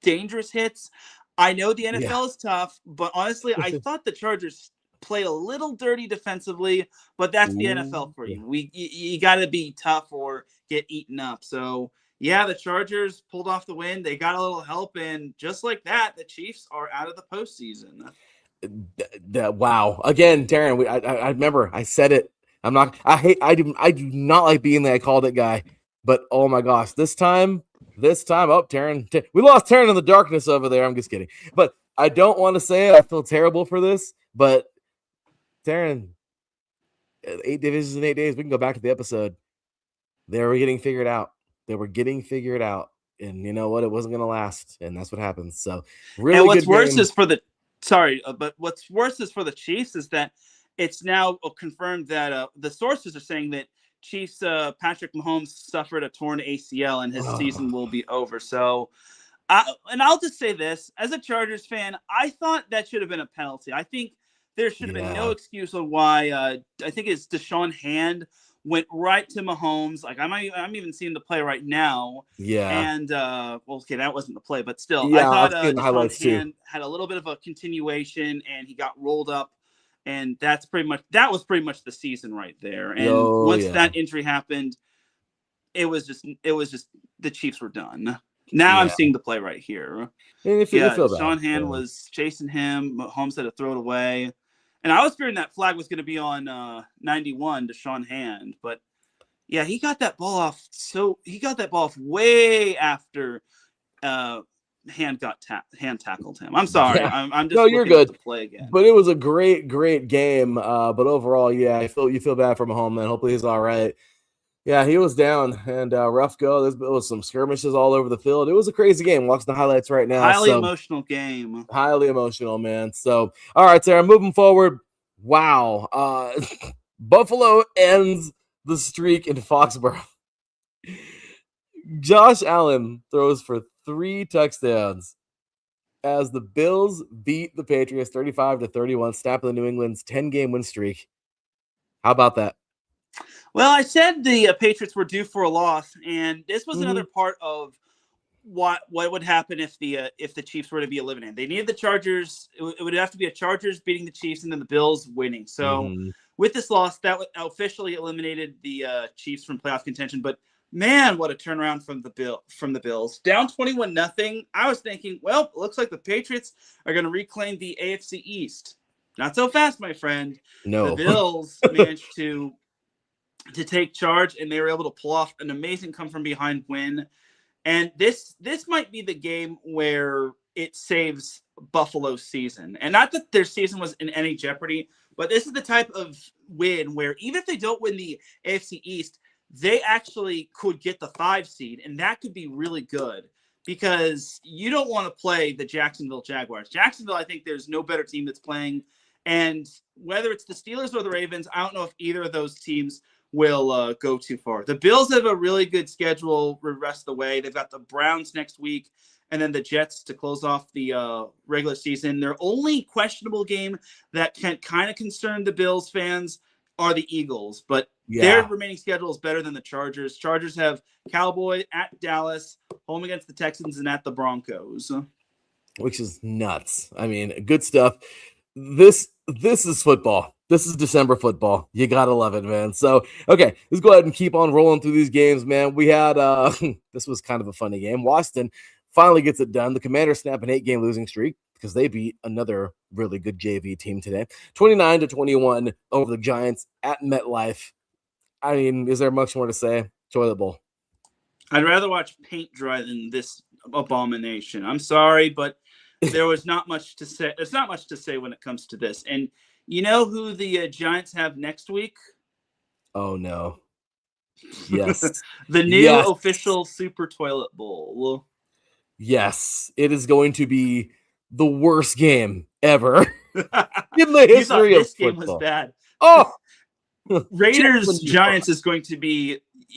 dangerous hits. I know the NFL is tough, but honestly, I thought the Chargers played a little dirty defensively, but that's the NFL for you. You got to be tough or get eaten up. So, yeah, the Chargers pulled off the win. They got a little help, and just like that, the Chiefs are out of the postseason. Wow. Again, Teran, I remember I said it. I do not like being the I called it guy, but oh my gosh, this time, Teran, we lost Teran in the darkness over there. I'm just kidding, but I don't want to say it. I feel terrible for this, but Teran, 8 divisions in 8 days. We can go back to the episode. They were getting figured out. And you know what? It wasn't going to last, and that's what happens. So, really, and what's good worse game. is but what's worse is for the Chiefs is that it's now confirmed that the sources are saying that Chiefs Patrick Mahomes suffered a torn ACL and his season will be over. So, and I'll just say this, as a Chargers fan, I thought that should have been a penalty. I think there should have been no excuse on why. I think it's Deshaun Hand went right to Mahomes. Like I'm even seeing the play right now. Yeah. And well, okay, that wasn't the play, but still, Yeah, I thought I've seen Deshaun Hand too. had a little bit of a continuation, and he got rolled up, and that was pretty much the season right there. And once that injury happened, it was just the Chiefs were done. Now I'm seeing the play right here. Deshaun Hand was chasing him. Mahomes had to throw it away. And I was fearing that flag was going to be on 91, Deshaun Hand. But, yeah, he got that ball off. So he got that ball off way after Hand tackled him. I'm sorry. Yeah. I'm just you're good. To play again. But it was a great game. But overall, yeah, you feel bad for Mahomes, man. Hopefully he's all right. Yeah, he was down, and rough go. There was some skirmishes all over the field. It was a crazy game. Watch the highlights right now. Highly emotional game. Highly emotional, man. So, all right, Sarah, moving forward. Wow. Buffalo ends the streak in Foxborough. Josh Allen throws for 3 touchdowns as the Bills beat the Patriots 35-31, snapping the New England's 10-game win streak. How about that? Well, I said the Patriots were due for a loss, and this was another part of what would happen if the Chiefs were to be eliminated. They needed the Chargers. It would have to be a Chargers beating the Chiefs and then the Bills winning. So with this loss, that officially eliminated the Chiefs from playoff contention. But man, what a turnaround from the Bills. Down 21-0. I was thinking, well, it looks like the Patriots are going to reclaim the AFC East. Not so fast, my friend. No. The Bills managed to take charge, and they were able to pull off an amazing come-from-behind win. And this might be the game where it saves Buffalo's season. And not that their season was in any jeopardy, but this is the type of win where even if they don't win the AFC East, they actually could get the 5 seed, and that could be really good because you don't want to play the Jacksonville Jaguars. Jacksonville, I think there's no better team that's playing. And whether it's the Steelers or the Ravens, I don't know if either of those teams will go too far. The Bills have a really good schedule the rest of the way. They've got the Browns next week and then the Jets to close off the regular season. Their only questionable game that can kind of concern the Bills fans are the Eagles, but their remaining schedule is better than the Chargers. Chargers have Cowboys at Dallas, home against the Texans, and at the Broncos. Which is nuts. I mean, good stuff. This is football. This is December football. You gotta love it, man. So, okay, let's go ahead and keep on rolling through these games, man. We had this was kind of a funny game. Washington finally gets it done. The Commanders snap an 8-game losing streak because they beat another really good JV team today, 29-21 over the Giants at MetLife. I mean, is there much more to say? Toilet bowl. I'd rather watch paint dry than this abomination. I'm sorry, but there was not much to say. There's not much to say when it comes to this. And you know who the Giants have next week? Oh, no. Yes. The new official Super Toilet Bowl. Yes. It is going to be the worst game ever in the history of football. This game was bad. Oh! Raiders Giants is going to be –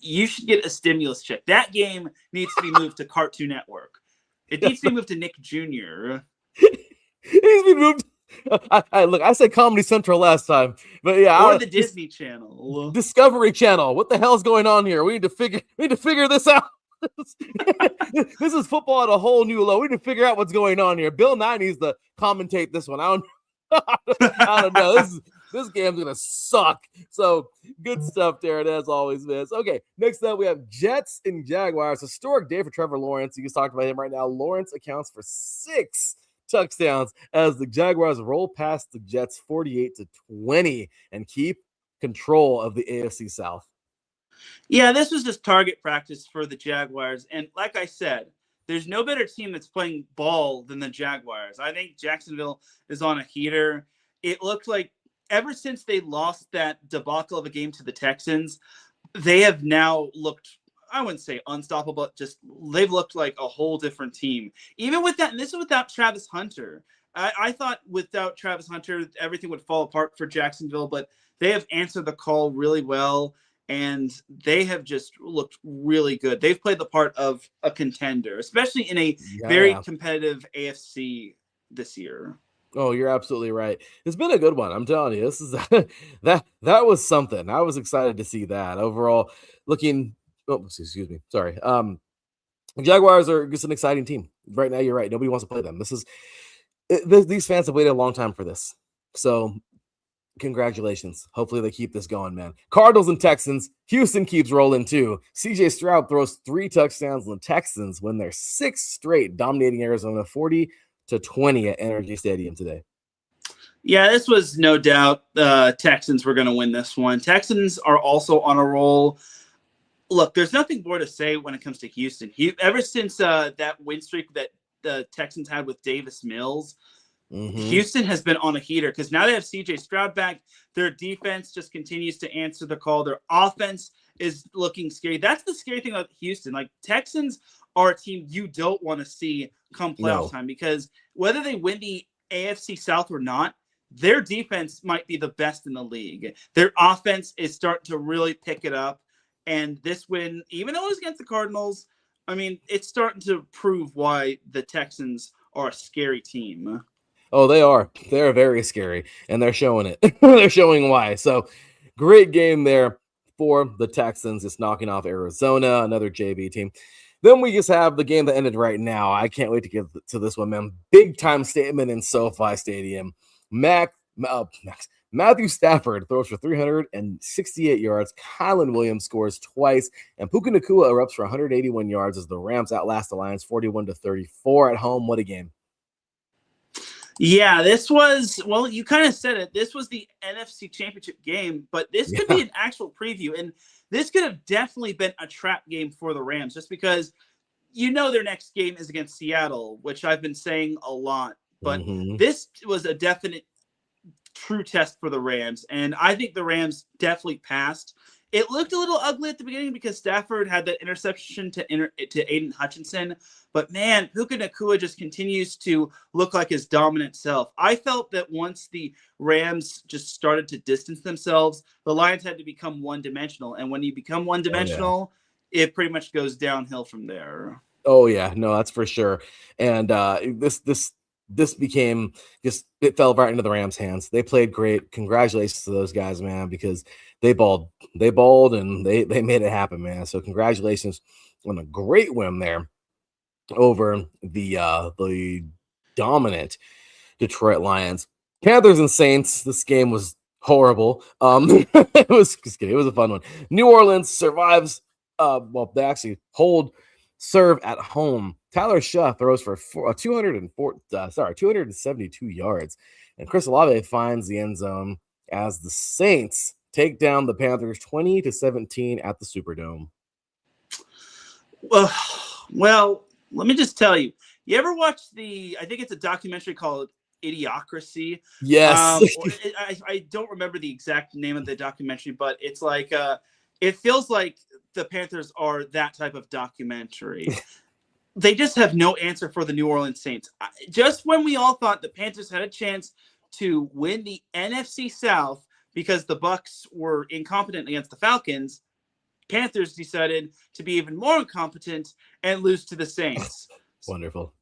you should get a stimulus check. That game needs to be moved to Cartoon Network. It needs to be moved to Nick Jr. It needs to be moved – look, I said Comedy Central last time, but yeah, or the Disney Channel, Discovery Channel. What the hell's going on here? We need to figure this out. This is football at a whole new level. We need to figure out what's going on here. Bill Nye needs to commentate this one. I don't know. This game's gonna suck. So good stuff, Teran, as always, man. Okay, next up we have Jets and Jaguars. Historic day for Trevor Lawrence. You just talked about him right now. Lawrence accounts for 6 touchdowns as the Jaguars roll past the Jets 48-20 and keep control of the AFC South. Yeah, this was just target practice for the Jaguars. And like I said, there's no better team that's playing ball than the Jaguars. I think Jacksonville is on a heater. It looked like ever since they lost that debacle of a game to the Texans, they have now looked, I wouldn't say unstoppable, just they've looked like a whole different team. Even with that, and this is without Travis Hunter. I thought without Travis Hunter, everything would fall apart for Jacksonville, but they have answered the call really well. and they have just looked really good. They've played the part of a contender, especially in a very Yeah. competitive AFC this year. Oh, you're absolutely right. It's been a good one. I'm telling you, this is that was something. I was excited to see that overall. Looking, oh, excuse me, sorry. The Jaguars are just an exciting team right now. You're right. Nobody wants to play them. These fans have waited a long time for this. So congratulations. Hopefully they keep this going, man. Cardinals and Texans. Houston keeps rolling too. CJ Stroud throws 3 touchdowns, and the Texans win their 6th straight, dominating Arizona 40-20 at Energy Stadium today. Yeah, this was no doubt Texans were going to win this one. Texans are also on a roll. Look, there's nothing more to say when it comes to Houston. Ever since that win streak that the Texans had with Davis Mills, Houston has been on a heater because now they have CJ Stroud back. Their defense just continues to answer the call. Their offense is looking scary. That's the scary thing about Houston. Like, Texans are a team you don't want to see come playoff time, because whether they win the AFC South or not, their defense might be the best in the league. Their offense is starting to really pick it up. And this win, even though it was against the Cardinals, I mean, it's starting to prove why the Texans are a scary team. Oh, they are. They're very scary, and they're showing it. They're showing why. So, great game there for the Texans, just knocking off Arizona, another JV team. Then we just have the game that ended right now. I can't wait to get to this one, man. Big time statement in SoFi Stadium. Matthew Stafford throws for 368 yards. Kylan Williams scores twice, and Puka Nacua erupts for 181 yards as the Rams outlast the Lions 41-34 at home. What a game! Yeah, this was, well, you kind of said it. This was the NFC Championship game, but this could be an actual preview. And this could have definitely been a trap game for the Rams, just because their next game is against Seattle, which I've been saying a lot. But this was a definite true test for the Rams. And I think the Rams definitely passed. It looked a little ugly at the beginning because Stafford had that interception to Aiden Hutchinson. But, man, Puka Nacua just continues to look like his dominant self. I felt that once the Rams just started to distance themselves, the Lions had to become one-dimensional. And when you become one-dimensional, it pretty much goes downhill from there. Oh, yeah. No, that's for sure. And this became just, it fell right into the Rams' hands. They played great. Congratulations to those guys, man, because they balled and they made it happen, man. So congratulations on a great win there over the dominant Detroit Lions. Panthers and Saints. This game was horrible. It was a fun one. New Orleans survives. They actually serve at home. Tyler Shutt throws for 272 yards, and Chris Olave finds the end zone as the Saints take down the Panthers 20-17 at the Superdome. Well, let me just tell you. You ever watch I think it's a documentary called Idiocracy? Yes. I don't remember the exact name of the documentary, but it's like it feels like the Panthers are that type of documentary. They just have no answer for the New Orleans Saints. Just when we all thought the Panthers had a chance to win the NFC South because the Bucs were incompetent against the Falcons, Panthers decided to be even more incompetent and lose to the Saints. Wonderful.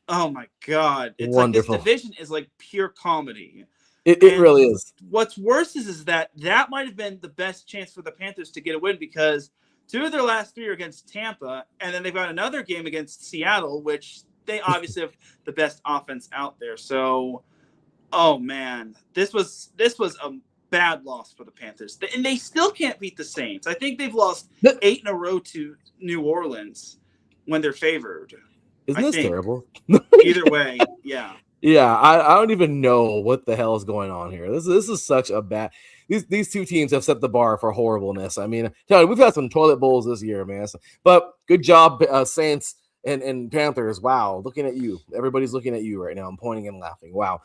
Oh my God. It's wonderful. Like this division is like pure comedy. It really is. What's worse is that might have been the best chance for the Panthers to get a win, because 2 of their last 3 are against Tampa, and then they've got another game against Seattle, which they obviously have the best offense out there. So, oh man, this was a bad loss for the Panthers, and they still can't beat the Saints. I think they've lost 8 in a row to New Orleans when they're favored. Isn't this terrible? Either way, yeah. Yeah, I don't even know what the hell is going on here. This is such a bad. These two teams have set the bar for horribleness. I mean, tell you, we've had some toilet bowls this year, man. But good job, Saints and Panthers. Wow, looking at you. Everybody's looking at you right now. I'm pointing and laughing. Wow.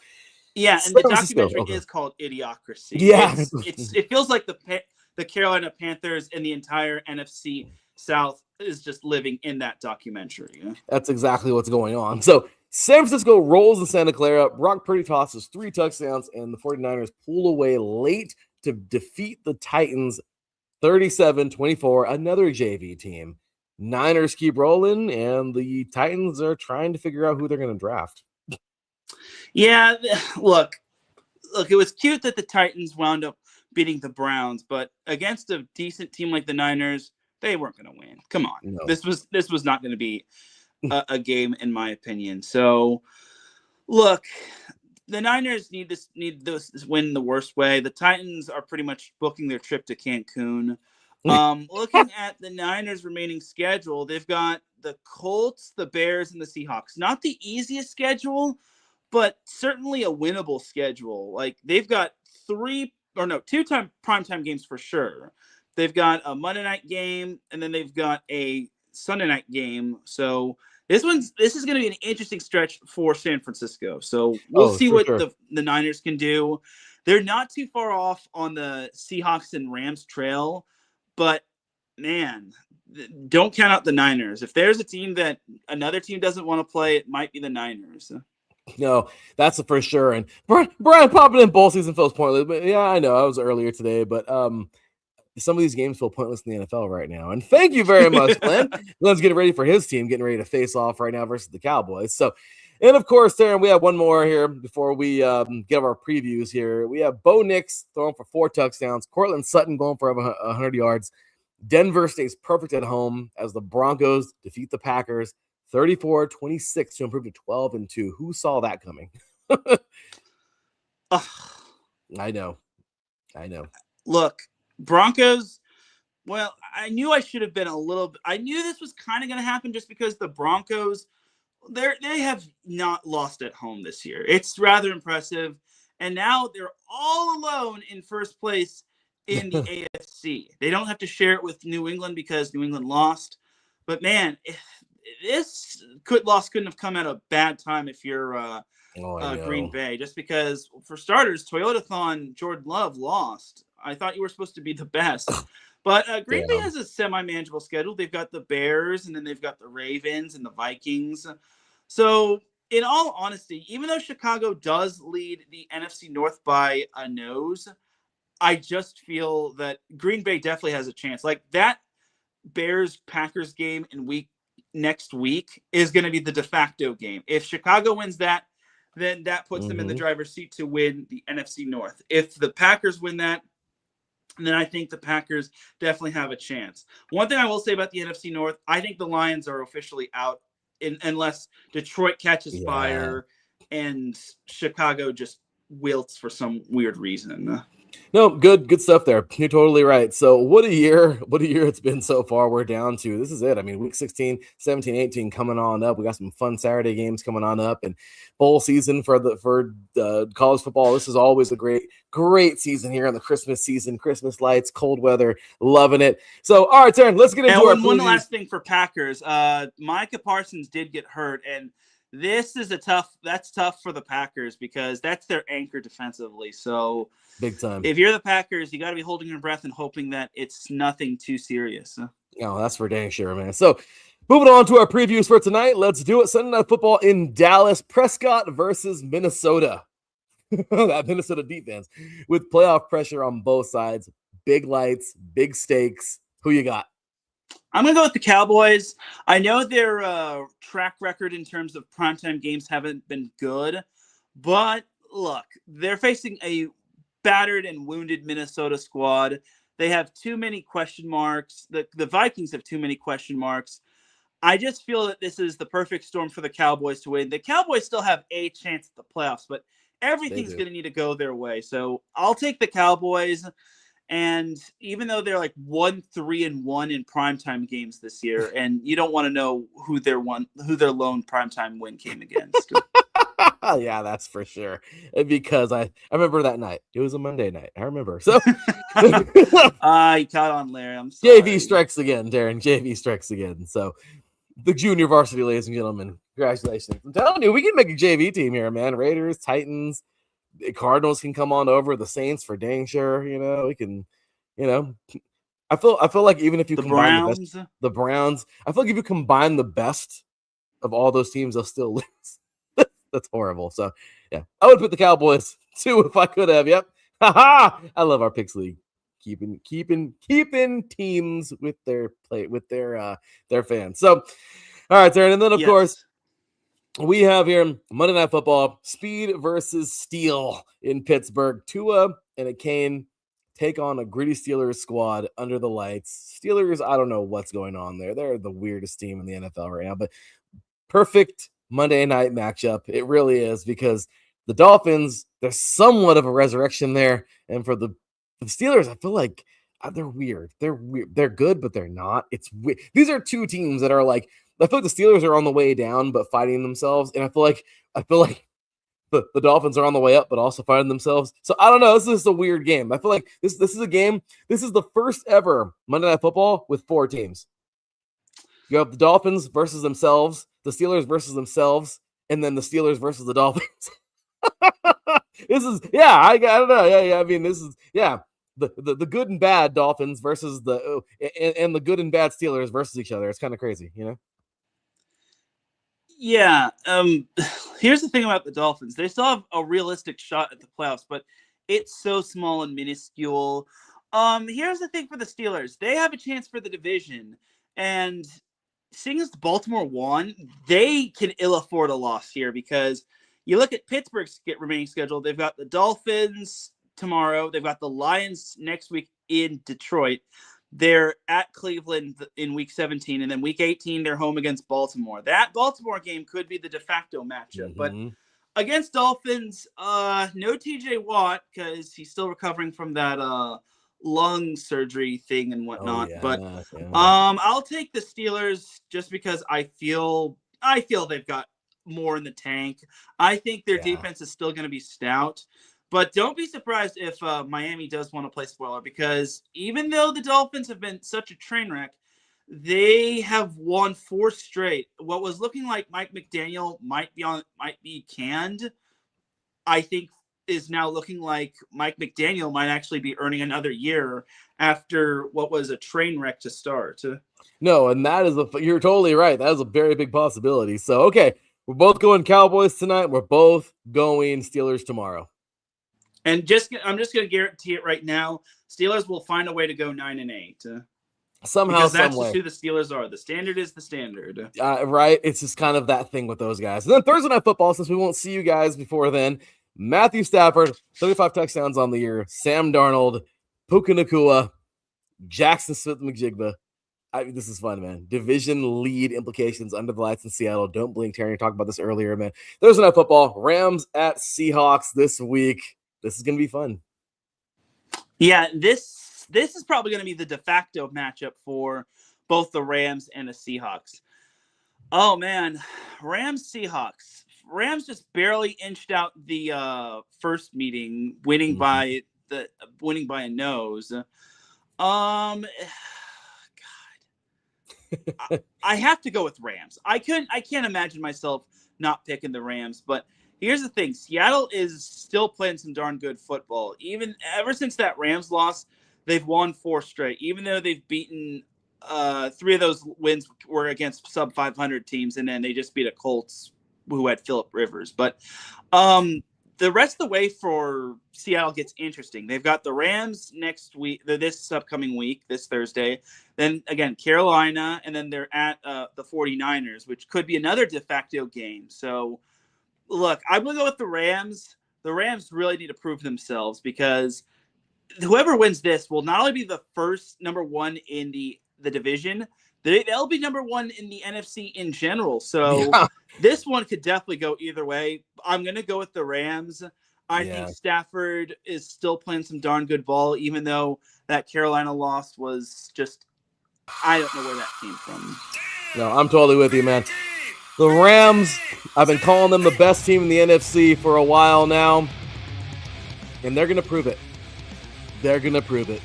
Yeah, and the documentary is called Idiocracy. Yeah, it feels like the Carolina Panthers and the entire NFC South is just living in that documentary. That's exactly what's going on. So San Francisco rolls in Santa Clara. Brock Purdy tosses 3 touchdowns, and the 49ers pull away late to defeat the Titans 37-24, another JV team. Niners keep rolling, and the Titans are trying to figure out who they're going to draft. Yeah, look, it was cute that the Titans wound up beating the Browns, but against a decent team like the Niners, they weren't going to win. Come on. No. This was not going to be a game, in my opinion. So, look, the Niners need this win the worst way. The Titans are pretty much booking their trip to Cancun. Looking at the Niners' remaining schedule, they've got the Colts, the Bears, and the Seahawks. Not the easiest schedule, but certainly a winnable schedule. Like, they've got two-time primetime games for sure. They've got a Monday night game, and then they've got a Sunday night game. So this is going to be an interesting stretch for San Francisco. So we'll see what the Niners can do. They're not too far off on the Seahawks and Rams trail, but man, don't count out the Niners. If there's a team that another team doesn't want to play, it might be the Niners. No, that's for sure. And Brian popping in bowl season feels pointless. But yeah, I know I was earlier today, but some of these games feel pointless in the NFL right now. And thank you very much, Glenn. Glenn's getting ready for his team, getting ready to face off right now versus the Cowboys. So, and of course, Teran, we have one more here before we give our previews here. We have Bo Nix throwing for 4 touchdowns, Cortland Sutton going for over 100 yards. Denver stays perfect at home as the Broncos defeat the Packers 34-26 to improve to 12-2. Who saw that coming? I know. Look, Broncos, well, I knew I should have been I knew this was kind of going to happen just because the Broncos, they have not lost at home this year. It's rather impressive. And now they're all alone in first place in the AFC. They don't have to share it with New England because New England lost. But man, this loss couldn't have come at a bad time if you're Green Bay, just because, for starters, Toyotathon Jordan Love lost. I thought you were supposed to be the best. But Green Bay has a semi-manageable schedule. They've got the Bears, and then they've got the Ravens and the Vikings. So, in all honesty, even though Chicago does lead the NFC North by a nose, I just feel that Green Bay definitely has a chance. Like, that Bears-Packers game next week is going to be the de facto game. If Chicago wins that, then that puts them in the driver's seat to win the NFC North. If the Packers win that, then I think the Packers definitely have a chance. One thing I will say about the NFC North, I think the Lions are officially out unless Detroit catches fire and Chicago just wilts for some weird reason. No, good stuff there. You're totally right. So what a year it's been so far. We're down to, this is it. I mean, week 16, 17, 18 coming on up. We got some fun Saturday games coming on up, and bowl season for college football. This is always a great season here on the Christmas season. Christmas lights, cold weather, loving it. So, all right, Teran, let's get into our one last thing for Packers. Micah Parsons did get hurt, and this is that's tough for the Packers because that's their anchor defensively. So big time. If you're the Packers, you got to be holding your breath and hoping that it's nothing too serious. No, that's for dang sure, man. So moving on to our previews for tonight. Let's do it. Sunday Night Football in Dallas. Prescott versus Minnesota. That Minnesota defense with playoff pressure on both sides. Big lights, big stakes. Who you got? I'm going to go with the Cowboys. I know their track record in terms of primetime games haven't been good, but look, they're facing a battered and wounded Minnesota squad. They have too many question marks. The Vikings have too many question marks. I just feel that this is the perfect storm for the Cowboys to win. The Cowboys still have a chance at the playoffs, but everything's going to need to go their way. So I'll take the Cowboys. And even though they're like 1-3-1 in primetime games this year, and you don't want to know who their lone primetime win came against. Yeah, that's for sure. Because I remember that night. It was a Monday night. I remember. So you caught on, Larry. I'm sorry. JV strikes again, Darren. JV strikes again. So the junior varsity, ladies and gentlemen, congratulations. I'm telling you, we can make a JV team here, man. Raiders, Titans, the Cardinals can come on over. The Saints for dang sure. We can, I feel like even if you combine the Browns, I feel like if you combine the best of all those teams, they'll still lose. That's horrible. So yeah, I would put the Cowboys too if I could have. Yep. I love our picks league. keeping teams with their fans. So, all right, Teran, and then of course we have here Monday Night Football, speed versus steel in Pittsburgh. Tua and a Kane take on a gritty Steelers squad under the lights. Steelers, I don't know what's going on there. They're the weirdest team in the NFL right now, but perfect Monday night matchup. It really is, because the Dolphins, there's somewhat of a resurrection there. And for the Steelers, I feel like they're weird. They're weird. They're good, but they're not. It's weird. These are two teams that are like, I feel like the Steelers are on the way down, but fighting themselves. And I feel like the Dolphins are on the way up, but also fighting themselves. So I don't know. This is a weird game. I feel like this is a game. This is the first ever Monday Night Football with 4 teams. You have the Dolphins versus themselves, the Steelers versus themselves, and then the Steelers versus the Dolphins. This is, I don't know. Yeah. I mean, this is, the good and bad Dolphins versus and the good and bad Steelers versus each other. It's kind of crazy, you know? Yeah. Here's the thing about the Dolphins. They still have a realistic shot at the playoffs, but it's so small and minuscule. Here's the thing for the Steelers. They have a chance for the division, and seeing as Baltimore won, they can ill afford a loss here, because you look at Pittsburgh's remaining schedule. They've got the Dolphins tomorrow. They've got the Lions next week in Detroit. They're at Cleveland in week 17, and then week 18, they're home against Baltimore. That Baltimore game could be the de facto matchup. But against Dolphins, no TJ Watt, because he's still recovering from that lung surgery thing and whatnot. I'll take the Steelers just because I feel they've got more in the tank. I think their defense is still going to be stout. But don't be surprised if Miami does want to play spoiler, because even though the Dolphins have been such a train wreck, they have won 4 straight. What was looking like Mike McDaniel might be canned, I think is now looking like Mike McDaniel might actually be earning another year after what was a train wreck to start. No, and that is you're totally right. That is a very big possibility. So, okay, we're both going Cowboys tonight. We're both going Steelers tomorrow. And I'm just going to guarantee it right now. Steelers will find a way to go 9-8. Somehow, because that's just who the Steelers are. The standard is the standard. Right? It's just kind of that thing with those guys. And then Thursday Night Football, since we won't see you guys before then, Matthew Stafford, 35 touchdowns on the year. Sam Darnold, Puka Nacua, Jackson Smith-Njigba. This is fun, man. Division lead implications under the lights in Seattle. Don't blink, Teran. You talked about this earlier, man. Thursday Night Football, Rams at Seahawks this week. This is going to be fun. Yeah, this is probably going to be the de facto matchup for both the Rams and the Seahawks. Oh, man. Rams-Seahawks. Rams just barely inched out the first meeting, winning by a nose. God. I have to go with Rams. I can't imagine myself not picking the Rams, but here's the thing. Seattle is still playing some darn good football. Even ever since that Rams loss, they've won 4 straight. Even though they've beaten 3 of those wins were against sub 500 teams, and then they just beat a Colts who had Phillip Rivers. But the rest of the way for Seattle gets interesting. They've got the Rams next week, this upcoming week, this Thursday. Then again, Carolina, and then they're at the 49ers, which could be another de facto game. So look, I'm going to go with the Rams. The Rams really need to prove themselves, because whoever wins this will not only be the first number 1 in the division, they'll be number 1 in the NFC in general. So this one could definitely go either way. I'm going to go with the Rams. I think Stafford is still playing some darn good ball, even though that Carolina loss was just, I don't know where that came from. No, I'm totally with you, man. The Rams, I've been calling them the best team in the NFC for a while now, and they're going to prove it. They're going to prove it.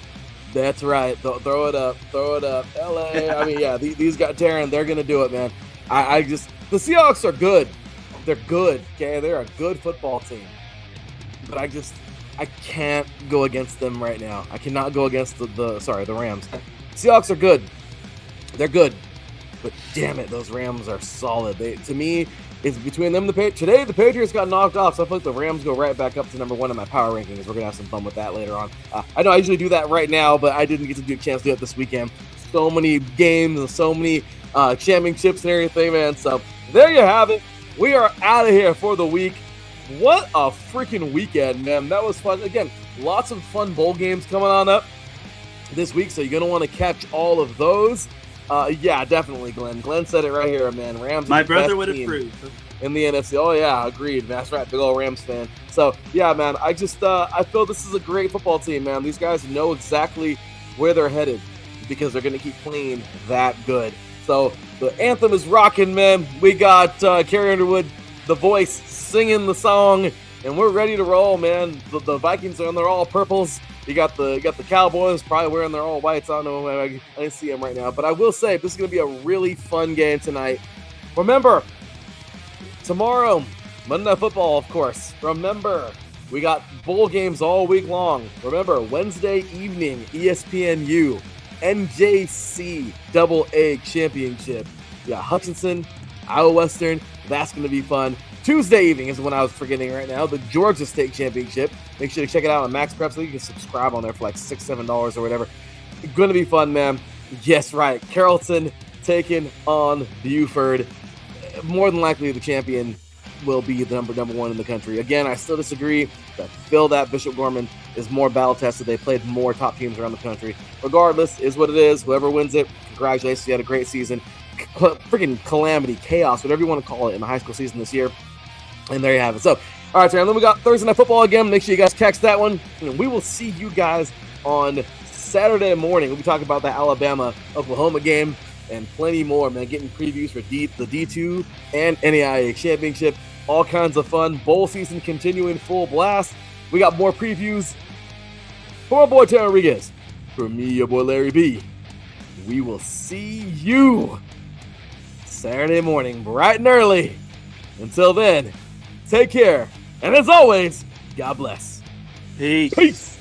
That's right. Throw it up. LA. I mean, these guys, Teran, they're going to do it, man. The Seahawks are good. They're good, okay? They're a good football team. But I can't go against them right now. I cannot go against the Rams. Seahawks are good. They're good. But damn it, those Rams are solid. To me, It's between them and the Patriots. Today, the Patriots got knocked off, so I feel like the Rams go right back up to number 1 in my power rankings. We're going to have some fun with that later on. I know I usually do that right now, but I didn't get to get a chance to do it this weekend. So many games and so many championships and everything, man. So there you have it. We are out of here for the week. What a freaking weekend, man. That was fun. Again, lots of fun bowl games coming on up this week, so you're going to want to catch all of those. Yeah, definitely, Glenn. Glenn said it right here, man. Rams. My brother would approve. In the NFC. Oh, yeah, agreed. That's right. Big old Rams fan. So, yeah, man, I feel this is a great football team, man. These guys know exactly where they're headed because they're going to keep playing that good. So, the anthem is rocking, man. We got Carrie Underwood, the voice, singing the song, and we're ready to roll, man. The Vikings are in their all purples. You got the Cowboys probably wearing their all whites. I don't know. I didn't see them right now. But I will say, this is going to be a really fun game tonight. Remember, tomorrow, Monday Night Football, of course. Remember, we got bowl games all week long. Remember, Wednesday evening, ESPNU, NJC Double A Championship. Yeah, Hutchinson, Iowa Western. That's going to be fun. Tuesday evening is when I was forgetting right now, the Georgia State Championship. Make sure to check it out on Max Prep so you can subscribe on there for like $6, $7 or whatever. It's going to be fun, man. Yes, right. Carrollton taking on Buford. More than likely, the champion will be the number 1 in the country. Again, I still disagree. I feel that Bishop Gorman is more battle-tested. They played more top teams around the country. Regardless, is what it is. Whoever wins it, congratulations. You had a great season. Freaking calamity, chaos, whatever you want to call it in the high school season this year. And there you have it. So, all right, Teran, then we got Thursday Night Football again. Make sure you guys catch that one. And we will see you guys on Saturday morning. We'll be talking about that Alabama-Oklahoma game and plenty more, man. Getting previews for the D2 and NAIA Championship. All kinds of fun. Bowl season continuing full blast. We got more previews. For my boy, Teran Rodriguez. For me, your boy, Larry B. We will see you Saturday morning, bright and early. Until then, take care. And as always, God bless. Peace. Peace.